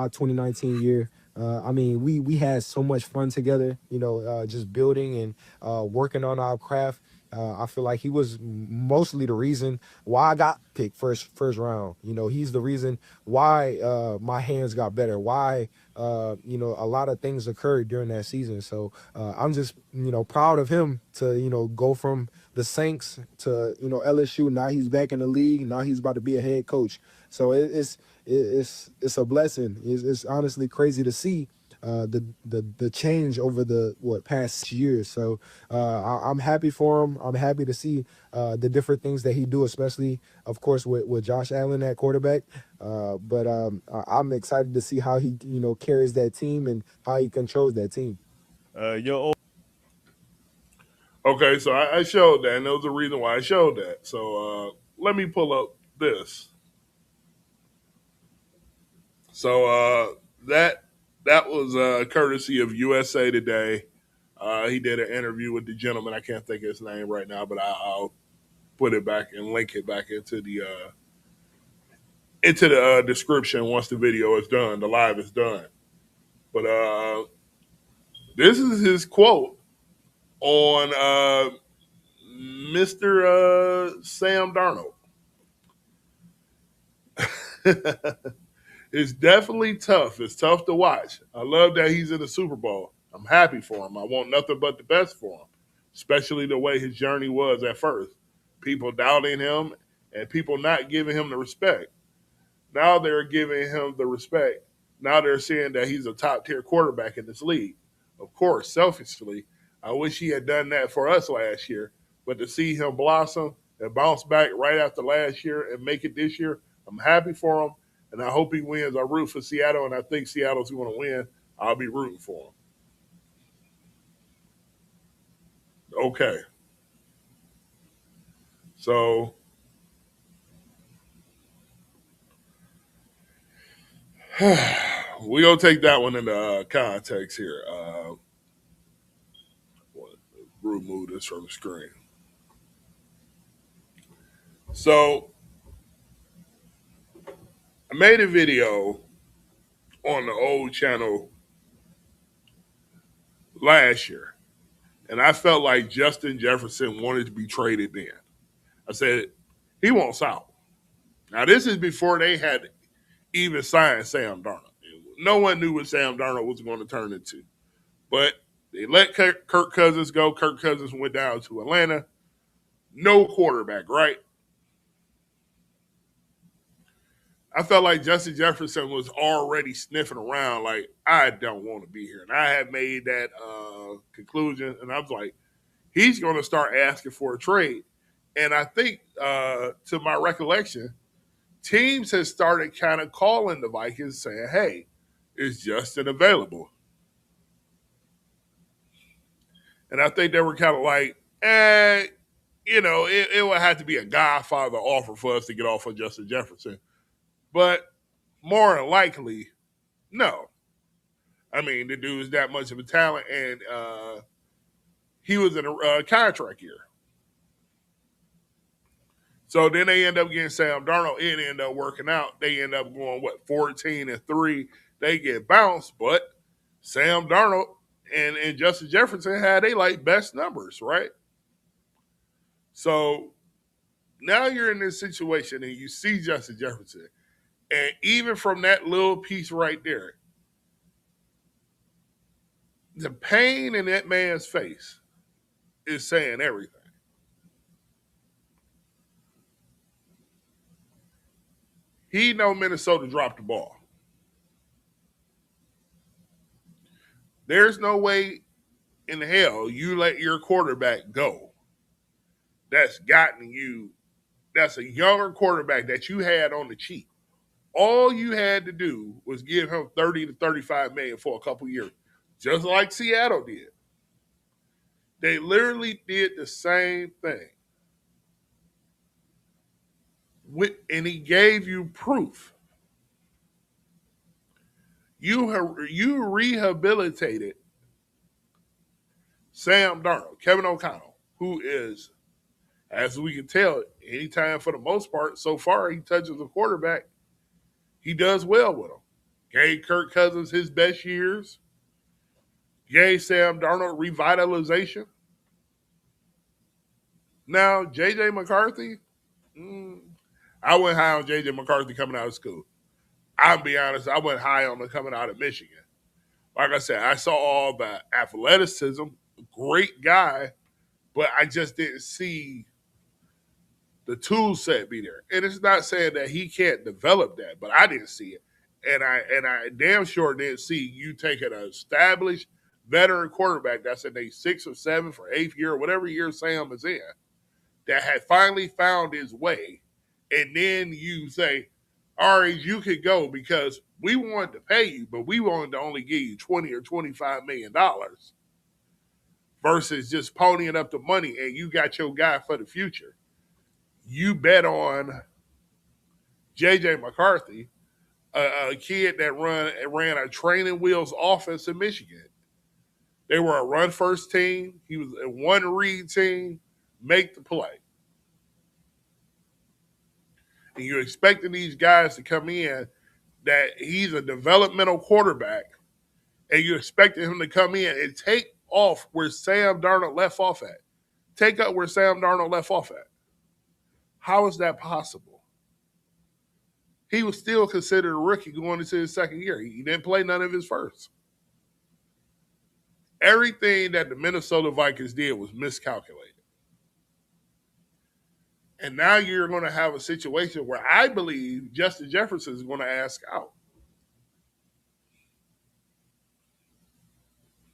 Speaker 7: 2019 year. I mean, we had so much fun together. Just building and working on our craft. I feel like he was mostly the reason why I got picked first round. He's the reason why my hands got better, why a lot of things occurred during that season. So I'm just proud of him to go from the Saints to LSU. Now he's back in the league. Now he's about to be a head coach. So it's a blessing. It's honestly crazy to see the change over the past years. So I'm happy for him. I'm happy to see the different things that he do, especially of course with Josh Allen at quarterback. But I'm excited to see how he carries that team and how he controls that team.
Speaker 1: Okay, so I showed that, and there was a reason why I showed that. So let me pull up this. So that was courtesy of USA Today. He did an interview with the gentleman. I can't think of his name right now, but I'll put it back and link it back into the description once the video is done, the live is done. But this is his quote on Mr. Sam Darnold. It's definitely tough. It's tough to watch. I love that he's in the Super Bowl. I'm happy for him. I want nothing but the best for him, especially the way his journey was at first. People doubting him and people not giving him the respect. Now they're giving him the respect. Now they're saying that he's a top tier quarterback in this league. Of course, selfishly, I wish he had done that for us last year. But to see him blossom and bounce back right after last year and make it this year, I'm happy for him. And I hope he wins. I root for Seattle, and I think Seattle's going to win. I'll be rooting for him. Okay. So we're going to take that one into context here. Remove this from the screen. So I made a video on the old channel last year, and I felt like Justin Jefferson wanted to be traded then. I said, he wants out. Now, this is before they had even signed Sam Darnold. No one knew what Sam Darnold was going to turn into. But they let Kirk Cousins go. Kirk Cousins went down to Atlanta. No quarterback, right? I felt like Justin Jefferson was already sniffing around like, I don't want to be here. And I had made that conclusion. And I was like, he's going to start asking for a trade. And I think, to my recollection, teams have started kind of calling the Vikings saying, hey, is Justin available? And I think they were kind of like, it would have to be a Godfather offer for us to get off of Justin Jefferson. But more than likely, no. I mean, the dude is that much of a talent, and he was in a contract year. So then they end up getting Sam Darnold. It ended up working out. They end up going, 14-3. They get bounced, but Sam Darnold and Justin Jefferson had they like best numbers, right? So now you're in this situation and you see Justin Jefferson, and even from that little piece right there, the pain in that man's face is saying everything. He know Minnesota dropped the ball. There's no way in hell you let your quarterback go. That's gotten you. That's a younger quarterback that you had on the cheap. All you had to do was give him 30 to 35 million for a couple years, just like Seattle did. They literally did the same thing. And he gave you proof. You rehabilitated Sam Darnold, Kevin O'Connell, who is, as we can tell, anytime for the most part, so far he touches a quarterback, he does well with him. Gave Kirk Cousins his best years. Gave Sam Darnold revitalization. Now, J.J. McCarthy, I went high on J.J. McCarthy coming out of school. I'll be honest, I went high on him coming out of Michigan. Like I said, I saw all the athleticism, great guy, but I just didn't see the tool set be there. And it's not saying that he can't develop that, but I didn't see it. And I damn sure didn't see you take an established veteran quarterback that's in their 6th or 7th or 8th year, or whatever year Sam is in, that had finally found his way. And then you say, all right, you could go because we wanted to pay you, but we wanted to only give you $20 or $25 million versus just ponying up the money and you got your guy for the future. You bet on J.J. McCarthy, a kid that ran a training wheels offense in Michigan. They were a run-first team. He was a one-read team, make the play. And you're expecting these guys to come in that he's a developmental quarterback, and you're expecting him to come in and take off where Sam Darnold left off at. Take up where Sam Darnold left off at. How is that possible? He was still considered a rookie going into his second year. He didn't play none of his first. Everything that the Minnesota Vikings did was miscalculated. And now you're going to have a situation where I believe Justin Jefferson is going to ask out.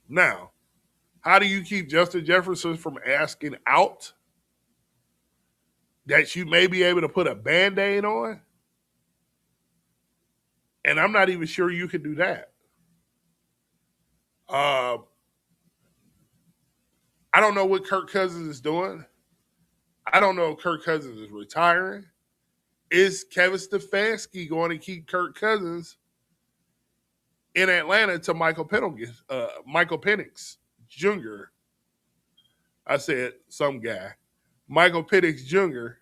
Speaker 1: Now, how do you keep Justin Jefferson from asking out? That you may be able to put a Band-Aid on? And I'm not even sure you can do that. I don't know what Kirk Cousins is doing. I don't know if Kirk Cousins is retiring. Is Kevin Stefanski going to keep Kirk Cousins in Atlanta to Michael Penix Jr.? I said some guy. Michael Penix Jr.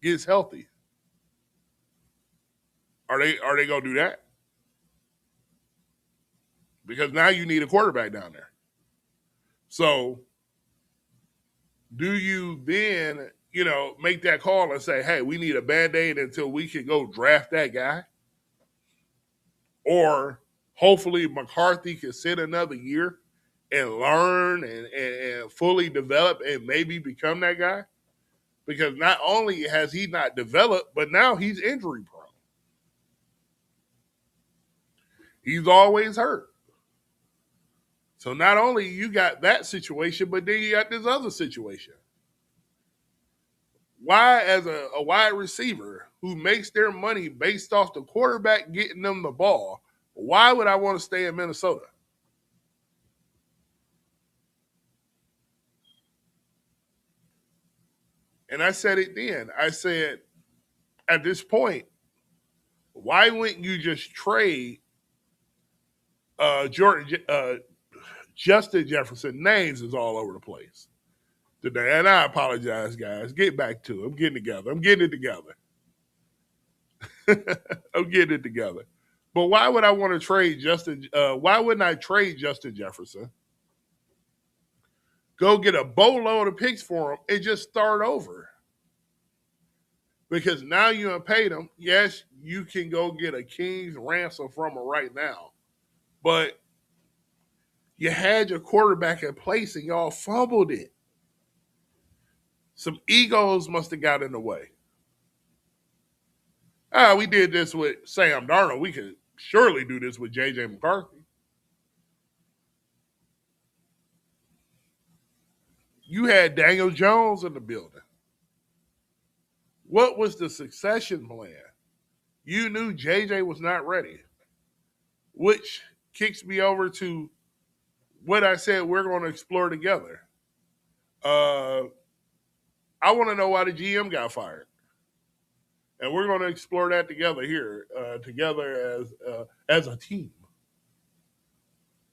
Speaker 1: gets healthy. Are they going to do that? Because now you need a quarterback down there. So do you then, make that call and say, hey, we need a Band-Aid until we can go draft that guy? Or hopefully McCarthy can sit another year and learn and fully develop and maybe become that guy? Because not only has he not developed, but now he's injury prone. He's always hurt. So not only you got that situation, but then you got this other situation. Why, as a wide receiver who makes their money based off the quarterback getting them the ball, why would I want to stay in Minnesota? And I said it then. I said, at this point, why wouldn't you just trade Justin Jefferson? Names is all over the place today. And I apologize, guys. Get back to it. I'm getting it together. I'm getting it together. But why would I want to trade Justin? Why wouldn't I trade Justin Jefferson? Go get a boatload of picks for him and just start over. Because now you have paid him. Yes, you can go get a king's ransom from him right now. But you had your quarterback in place and y'all fumbled it. Some egos must have got in the way. We did this with Sam Darnold. We could surely do this with J.J. McCarthy. You had Daniel Jones in the building. What was the succession plan? You knew J.J. was not ready, which kicks me over to what I said we're going to explore together. I want to know why the GM got fired. And we're going to explore that together here, together as a team.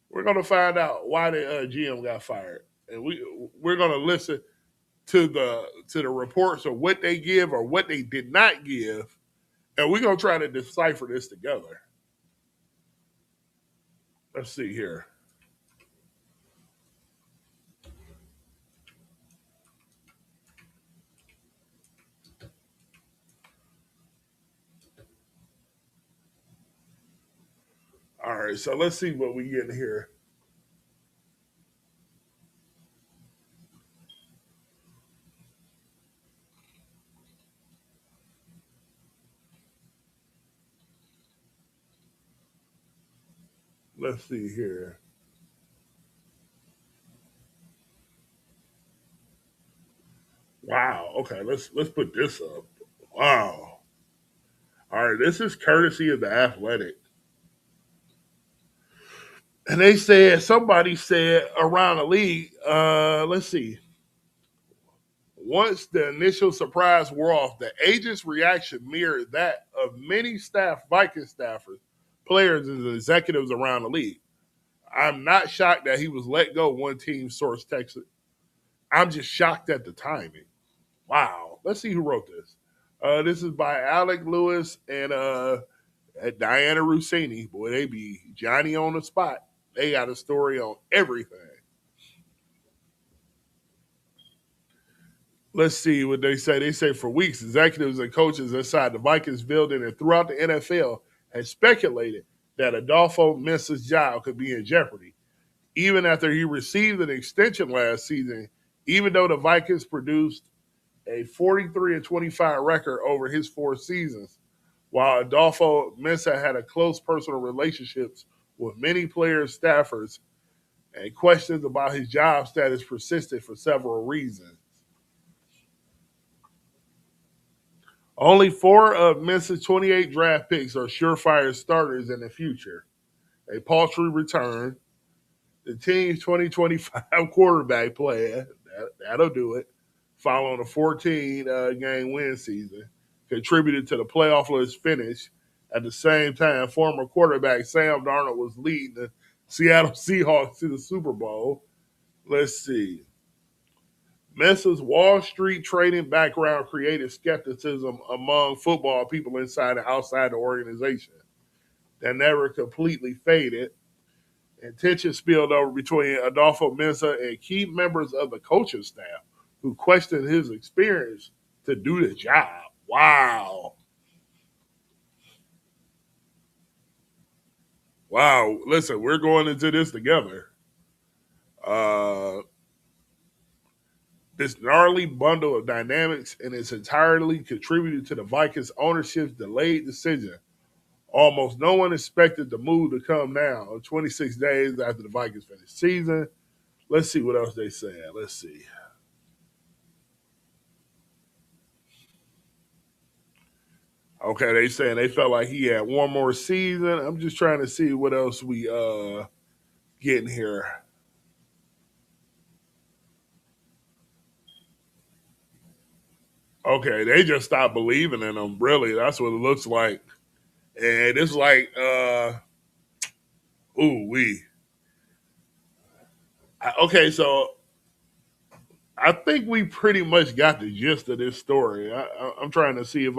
Speaker 1: We're going to find out why the GM got fired, and we're going to listen to the reports of what they give or what they did not give, and we're going to try to decipher this together. Let's see here. All right, so let's see what we get here. Let's see here. Wow. Okay, let's put this up. Wow. All right, this is courtesy of The Athletic. And they said, somebody said around the league, let's see. Once the initial surprise wore off, the agent's reaction mirrored that of many Viking staffers, players, and executives around the league. I'm not shocked that he was let go, one team source texted. I'm just shocked at the timing. Wow. Let's see who wrote this. This is by Alec Lewis and Diana Rossini. Boy, they be Johnny on the spot. They got a story on everything. Let's see what they say. They say for weeks, executives and coaches inside the Vikings building and throughout the NFL had speculated that Adofo-Mensah's job could be in jeopardy. Even after he received an extension last season, even though the Vikings produced a 43-25 record over his 4 seasons, while Adofo-Mensah had a close personal relationships with many players, staffers, and questions about his job status persisted for several reasons. Only 4 of Mensah's 28 draft picks are surefire starters in the future. A paltry return. The team's 2025 quarterback plan, that'll do it, following a 14-game win season, contributed to the playoff-less finish. At the same time, former quarterback Sam Darnold was leading the Seattle Seahawks to the Super Bowl. Let's see. Mensah's Wall Street trading background created skepticism among football people inside and outside the organization. That never completely faded. And tension spilled over between Adofo-Mensah and key members of the coaching staff who questioned his experience to do the job. Wow. Wow. Listen, we're going into this together. This gnarly bundle of dynamics and it's entirely contributed to the Vikings ownership's delayed decision. Almost no one expected the move to come now, 26 days after the Vikings finished season. Let's see what else they said. Let's see. Okay, they saying they felt like he had one more season. I'm just trying to see what else we getting here. Okay, they just stopped believing in him. Really, that's what it looks like. And it's like, okay, so I think we pretty much got the gist of this story. I'm trying to see if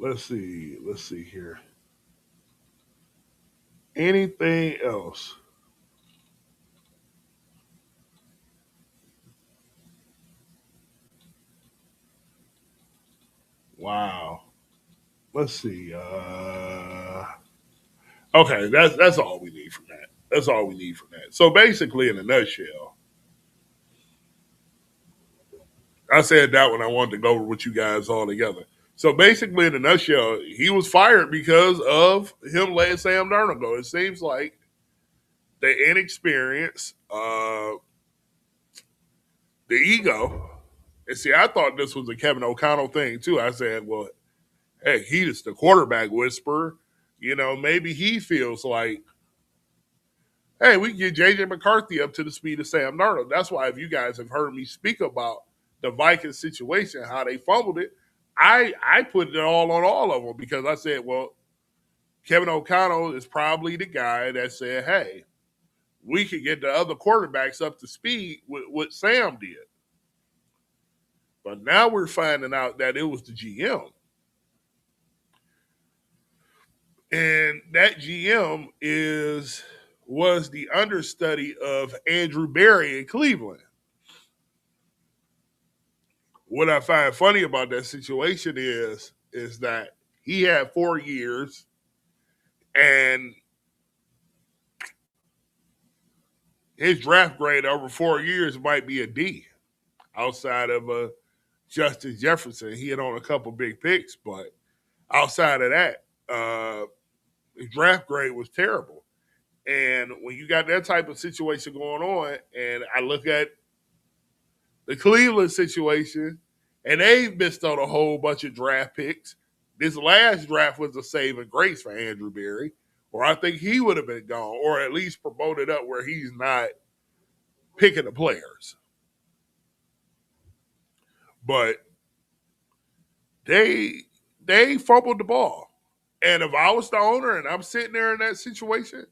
Speaker 1: let's see here. Anything else? Wow. Let's see. Okay, that's all we need from that. That's all we need from that. So basically, in a nutshell, I said that when I wanted to go over with you guys all together. So basically, in a nutshell, he was fired because of him letting Sam Darnold go. It seems like the inexperience, the ego. And see, I thought this was a Kevin O'Connell thing too. I said, well, hey, he's the quarterback whisperer. Maybe he feels like, hey, we can get J.J. McCarthy up to the speed of Sam Darnold. That's why if you guys have heard me speak about the Vikings situation, how they fumbled it, I put it all on all of them because I said, well, Kevin O'Connell is probably the guy that said, hey, we could get the other quarterbacks up to speed with what Sam did. But now we're finding out that it was the GM. And that GM was the understudy of Andrew Berry in Cleveland. What I find funny about that situation is that he had 4 years and his draft grade over 4 years might be a D outside of Justin Jefferson. He had on a couple big picks, but outside of that, his draft grade was terrible. And when you got that type of situation going on, and I look at the Cleveland situation, and they've missed on a whole bunch of draft picks. This last draft was a saving grace for Andrew Berry, or I think he would have been gone, or at least promoted up where he's not picking the players. But they fumbled the ball. And if I was the owner and I'm sitting there in that situation,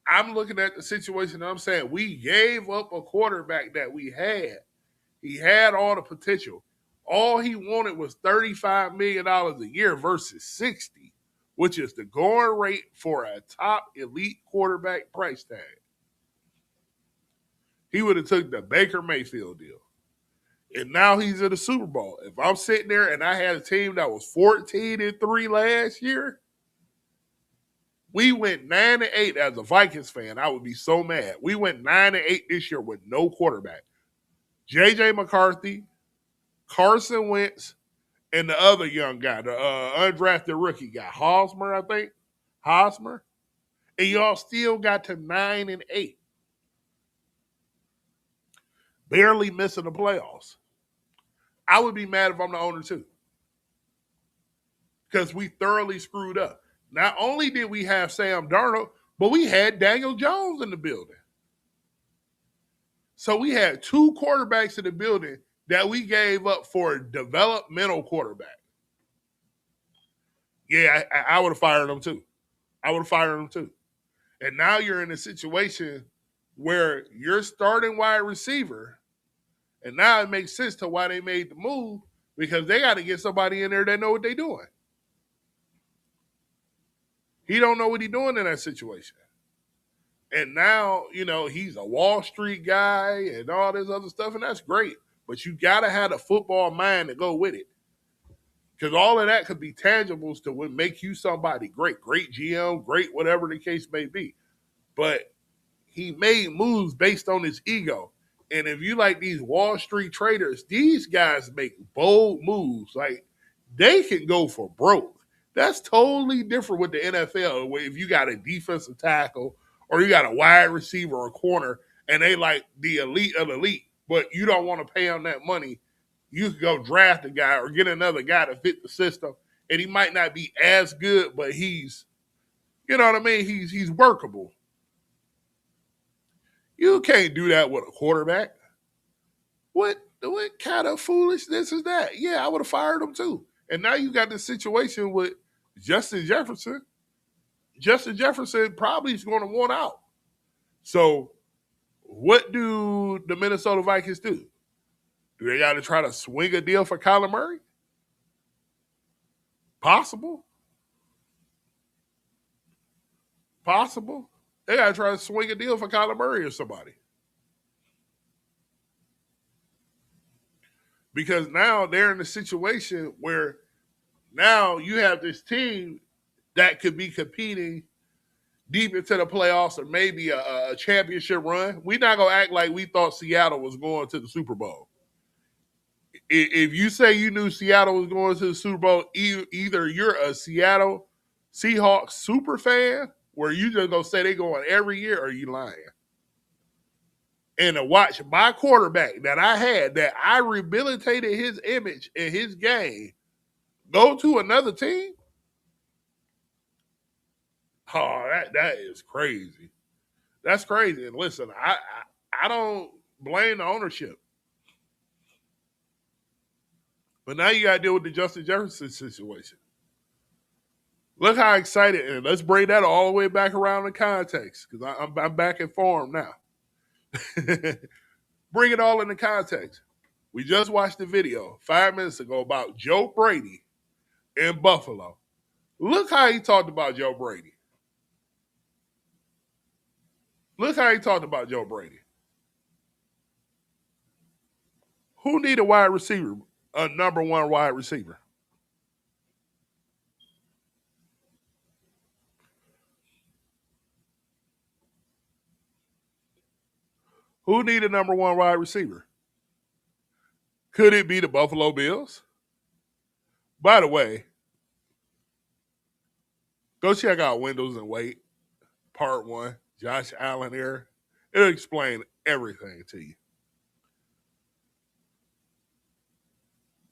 Speaker 1: I'm looking at the situation and I'm saying, we gave up a quarterback that we had. He had all the potential. All he wanted was $35 million a year versus 60, which is the going rate for a top elite quarterback price tag. He would have took the Baker Mayfield deal. And now he's in the Super Bowl. If I'm sitting there and I had a team that was 14-3 last year, we went 9-8 as a Vikings fan. I would be so mad. We went 9-8 this year with no quarterback. J.J. McCarthy, Carson Wentz, and the other young guy, the undrafted rookie guy, Hosmer, I think. Hosmer. And y'all still got to 9-8. Barely missing the playoffs. I would be mad if I'm the owner too. Because we thoroughly screwed up. Not only did we have Sam Darnold, but we had Daniel Jones in the building. So we had 2 quarterbacks in the building that we gave up for a developmental quarterback. Yeah, I would have fired them too. And now you're in a situation where you're starting wide receiver, and now it makes sense to why they made the move, because they got to get somebody in there that know what they're doing. He don't know what he's doing in that situation. And now, he's a Wall Street guy and all this other stuff, and that's great. But you got to have a football mind to go with it. Because all of that could be tangibles to make you somebody great. Great GM, great whatever the case may be. But he made moves based on his ego. And if you like these Wall Street traders, these guys make bold moves. Like, they can go for broke. That's totally different with the NFL, where if you got a defensive tackle or you got a wide receiver or corner, and they like the elite of elite, but you don't want to pay them that money, you could go draft a guy or get another guy to fit the system, and he might not be as good, but he's, you know what I mean? He's workable. You can't do that with a quarterback. What kind of foolishness is that? Yeah, I would have fired him too. And now you got this situation with Justin Jefferson. Justin Jefferson probably is going to want out. So what do the Minnesota Vikings do? Do they got to try to swing a deal for Kyler Murray? Possible. Possible. They got to try to swing a deal for Kyler Murray or somebody. Because now they're in a situation where now you have this team that could be competing deep into the playoffs or maybe a championship run. We're not going to act like we thought Seattle was going to the Super Bowl. If you say you knew Seattle was going to the Super Bowl, either you're a Seattle Seahawks super fan where you just going to say they're going every year, or you lying. And to watch my quarterback that I had, that I rehabilitated his image and his game, go to another team? Oh, that is crazy. That's crazy. And listen, I don't blame the ownership. But now you got to deal with the Justin Jefferson situation. Look how excited, and let's bring that all the way back around in context, because I'm back in form now. Bring it all into context. We just watched the video 5 minutes ago about Joe Brady in Buffalo. Look how he talked about Joe Brady. Look how he talked about Joe Brady. Who need a wide receiver, a number one wide receiver? Who need a number one wide receiver? Could it be the Buffalo Bills? By the way, go check out Windows and Wait, Part 1, Josh Allen here. It'll explain everything to you.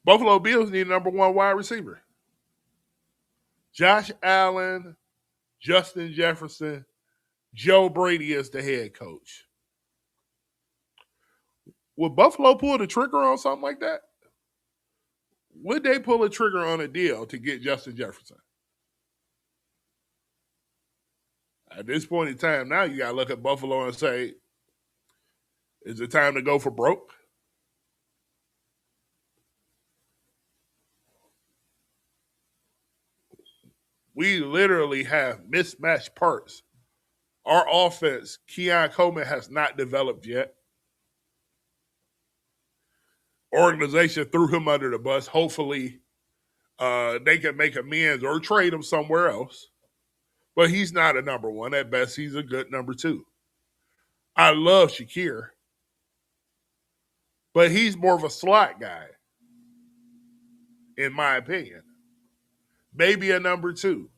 Speaker 1: Buffalo Bills need a number one wide receiver. Josh Allen, Justin Jefferson, Joe Brady is the head coach. Would Buffalo pull the trigger on something like that? Would they pull a trigger on a deal to get Justin Jefferson? At this point in time, now you got to look at Buffalo and say, is it time to go for broke? We literally have mismatched parts. Our offense, Keon Coleman, has not developed yet. Organization threw him under the bus. Hopefully, they can make amends or trade him somewhere else. But he's not a number one. At best, he's a good number two. I love Shakir, but he's more of a slot guy, in my opinion. Maybe a number two.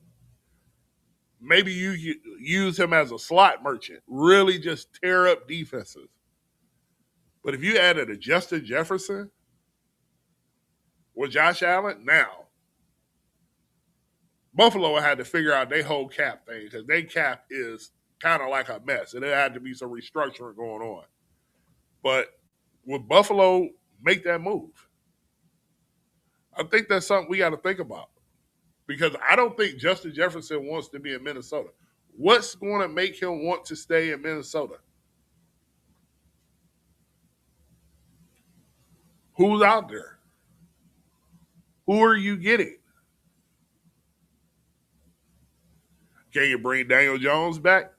Speaker 1: Maybe you use him as a slot merchant. Really just tear up defenses. But if you added a Justin Jefferson with Josh Allen, now Buffalo had to figure out their whole cap thing, because their cap is kind of like a mess, and there had to be some restructuring going on. But would Buffalo make that move? I think that's something we got to think about, because I don't think Justin Jefferson wants to be in Minnesota. What's going to make him want to stay in Minnesota? Who's out there? Who are you getting? Can you bring Daniel Jones back?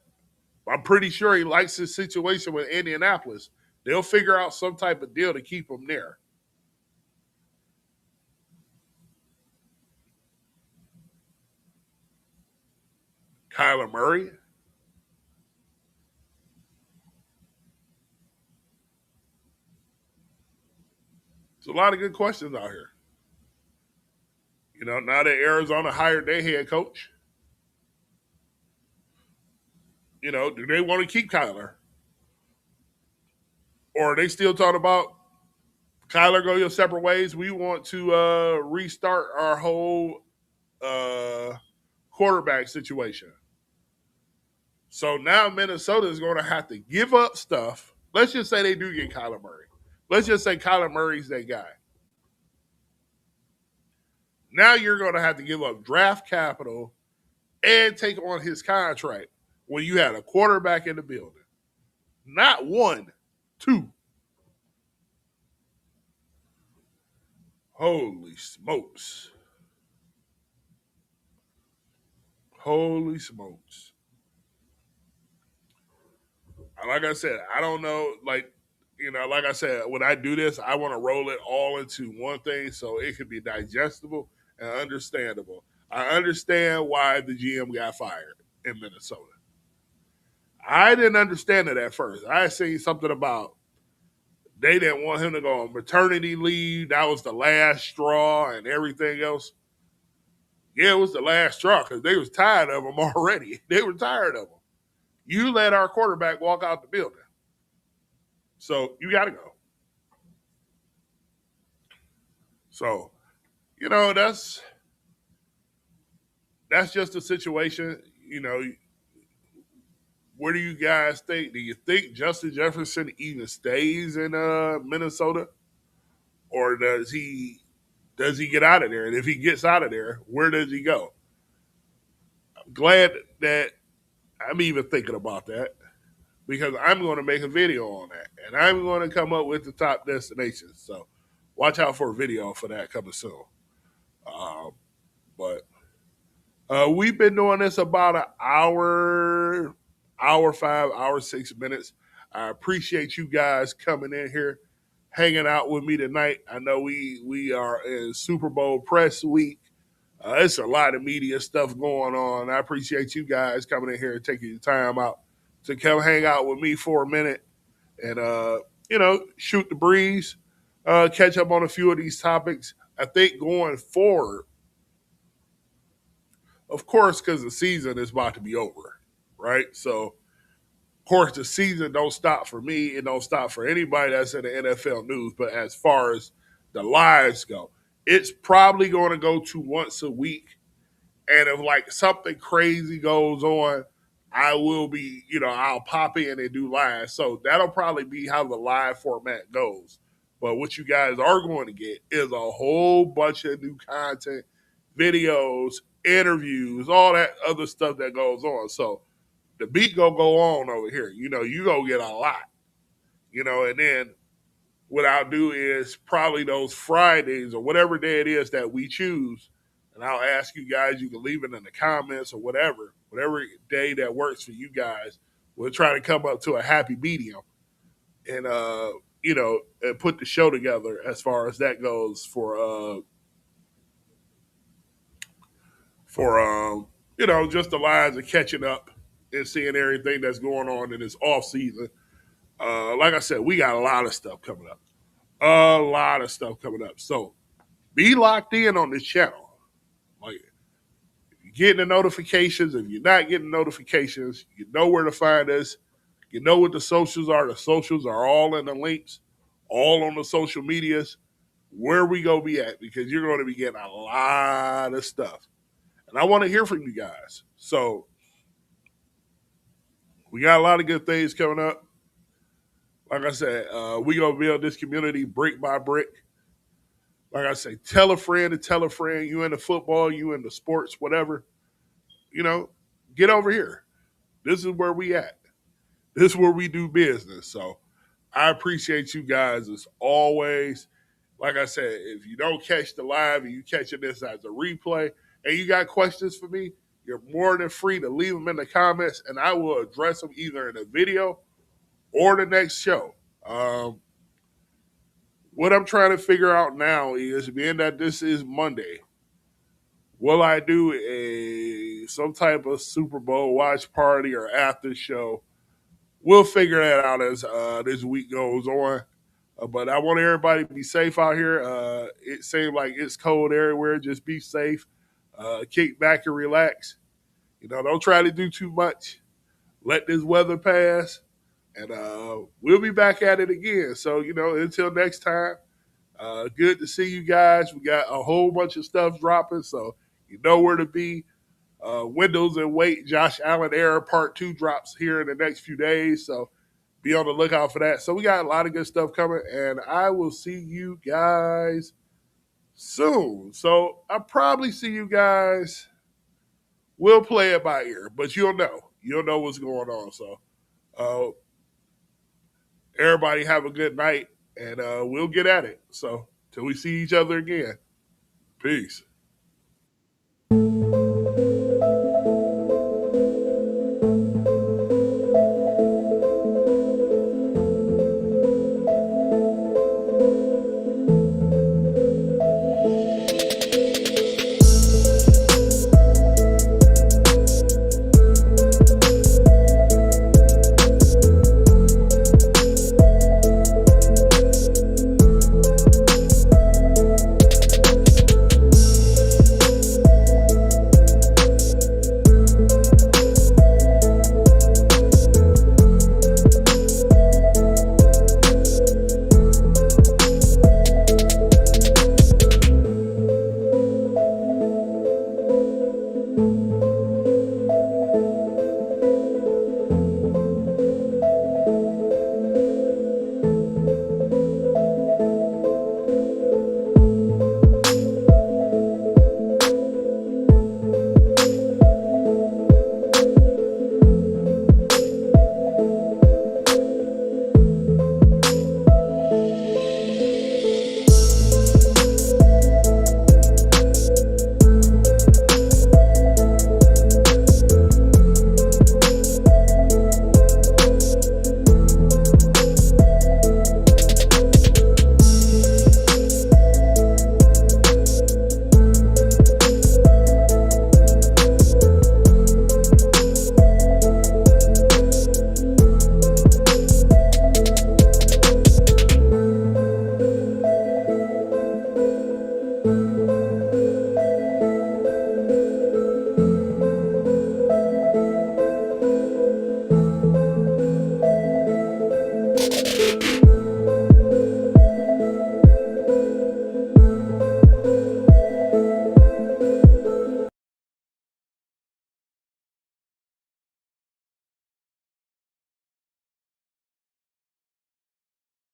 Speaker 1: I'm pretty sure he likes his situation with Indianapolis. They'll figure out some type of deal to keep him there. Kyler Murray? There's a lot of good questions out here. You know, now that Arizona hired their head coach, you know, do they want to keep Kyler? Or are they still talking about Kyler, go your separate ways? We want to restart our whole quarterback situation. So now Minnesota is going to have to give up stuff. Let's just say they do get Kyler Murray. Let's just say Kyler Murray's that guy. Now you're going to have to give up draft capital and take on his contract when you had a quarterback in the building. Not one, two. Holy smokes. Holy smokes. Like I said, I don't know. Like I said, when I do this, I want to roll it all into one thing so it can be digestible and understandable. I understand why the GM got fired in Minnesota. I didn't understand it at first. I seen something about they didn't want him to go on maternity leave. That was the last straw and everything else. Yeah, it was the last straw because they was tired of him already. They were tired of him. You let our quarterback walk out the building. So you got to go. So, that's just a situation. Where do you guys think? Do you think Justin Jefferson even stays in Minnesota, or does he get out of there? And if he gets out of there, where does he go? I'm glad that I'm even thinking about that because I'm going to make a video on that, and I'm going to come up with the top destinations. So watch out for a video for that coming soon. But we've been doing this about an hour, hour 5, hour 6 minutes. I appreciate you guys coming in here, hanging out with me tonight. I know we are in Super Bowl press week. It's a lot of media stuff going on. I appreciate you guys coming in here and taking your time out to come hang out with me for a minute and shoot the breeze, catch up on a few of these topics. I think going forward, of course, because the season is about to be over, right? So, of course, the season don't stop for me. It don't stop for anybody that's in the NFL news. But as far as the lives go, it's probably going to go to once a week. And if like something crazy goes on, I will be, I'll pop in and do live. So that'll probably be how the live format goes. But what you guys are going to get is a whole bunch of new content, videos, interviews, all that other stuff that goes on. So the beat gonna go on over here. You gonna get a lot. And then what I'll do is probably those Fridays or whatever day it is that we choose, and I'll ask you guys, you can leave it in the comments or whatever day that works for you guys. We'll try to come up to a happy medium and and put the show together as far as that goes for just the lines of catching up and seeing everything that's going on in this off season. Like I said, we got a lot of stuff coming up. A lot of stuff coming up. So be locked in on this channel. Like, if you're getting the notifications, if you're not getting notifications, you know where to find us. You know what the socials are. The socials are all in the links, all on the social medias, where we go be at, because you're going to be getting a lot of stuff. And I want to hear from you guys. So we got a lot of good things coming up. Like I said, we're going to build this community brick by brick. Like I say, tell a friend to tell a friend. You into football, you into sports, whatever. Get over here. This is where we at. This is where we do business. So I appreciate you guys as always. Like I said, if you don't catch the live and you catching this as a replay and you got questions for me, you're more than free to leave them in the comments and I will address them either in a video or the next show. What I'm trying to figure out now is, being that this is Monday, will I do some type of Super Bowl watch party or after show? We'll figure that out as this week goes on. But I want everybody to be safe out here. It seems like it's cold everywhere. Just be safe. Kick back and relax. Don't try to do too much. Let this weather pass. And we'll be back at it again. So, until next time, good to see you guys. We got a whole bunch of stuff dropping, so you know where to be. Windows and Wait, Josh Allen Era Part 2 drops here in the next few days, so be on the lookout for that. So we got a lot of good stuff coming, and I will see you guys soon. So I'll probably see you guys. We'll play it by ear, but you'll know. You'll know what's going on. So everybody have a good night, and we'll get at it. So till we see each other again, peace.
Speaker 3: you.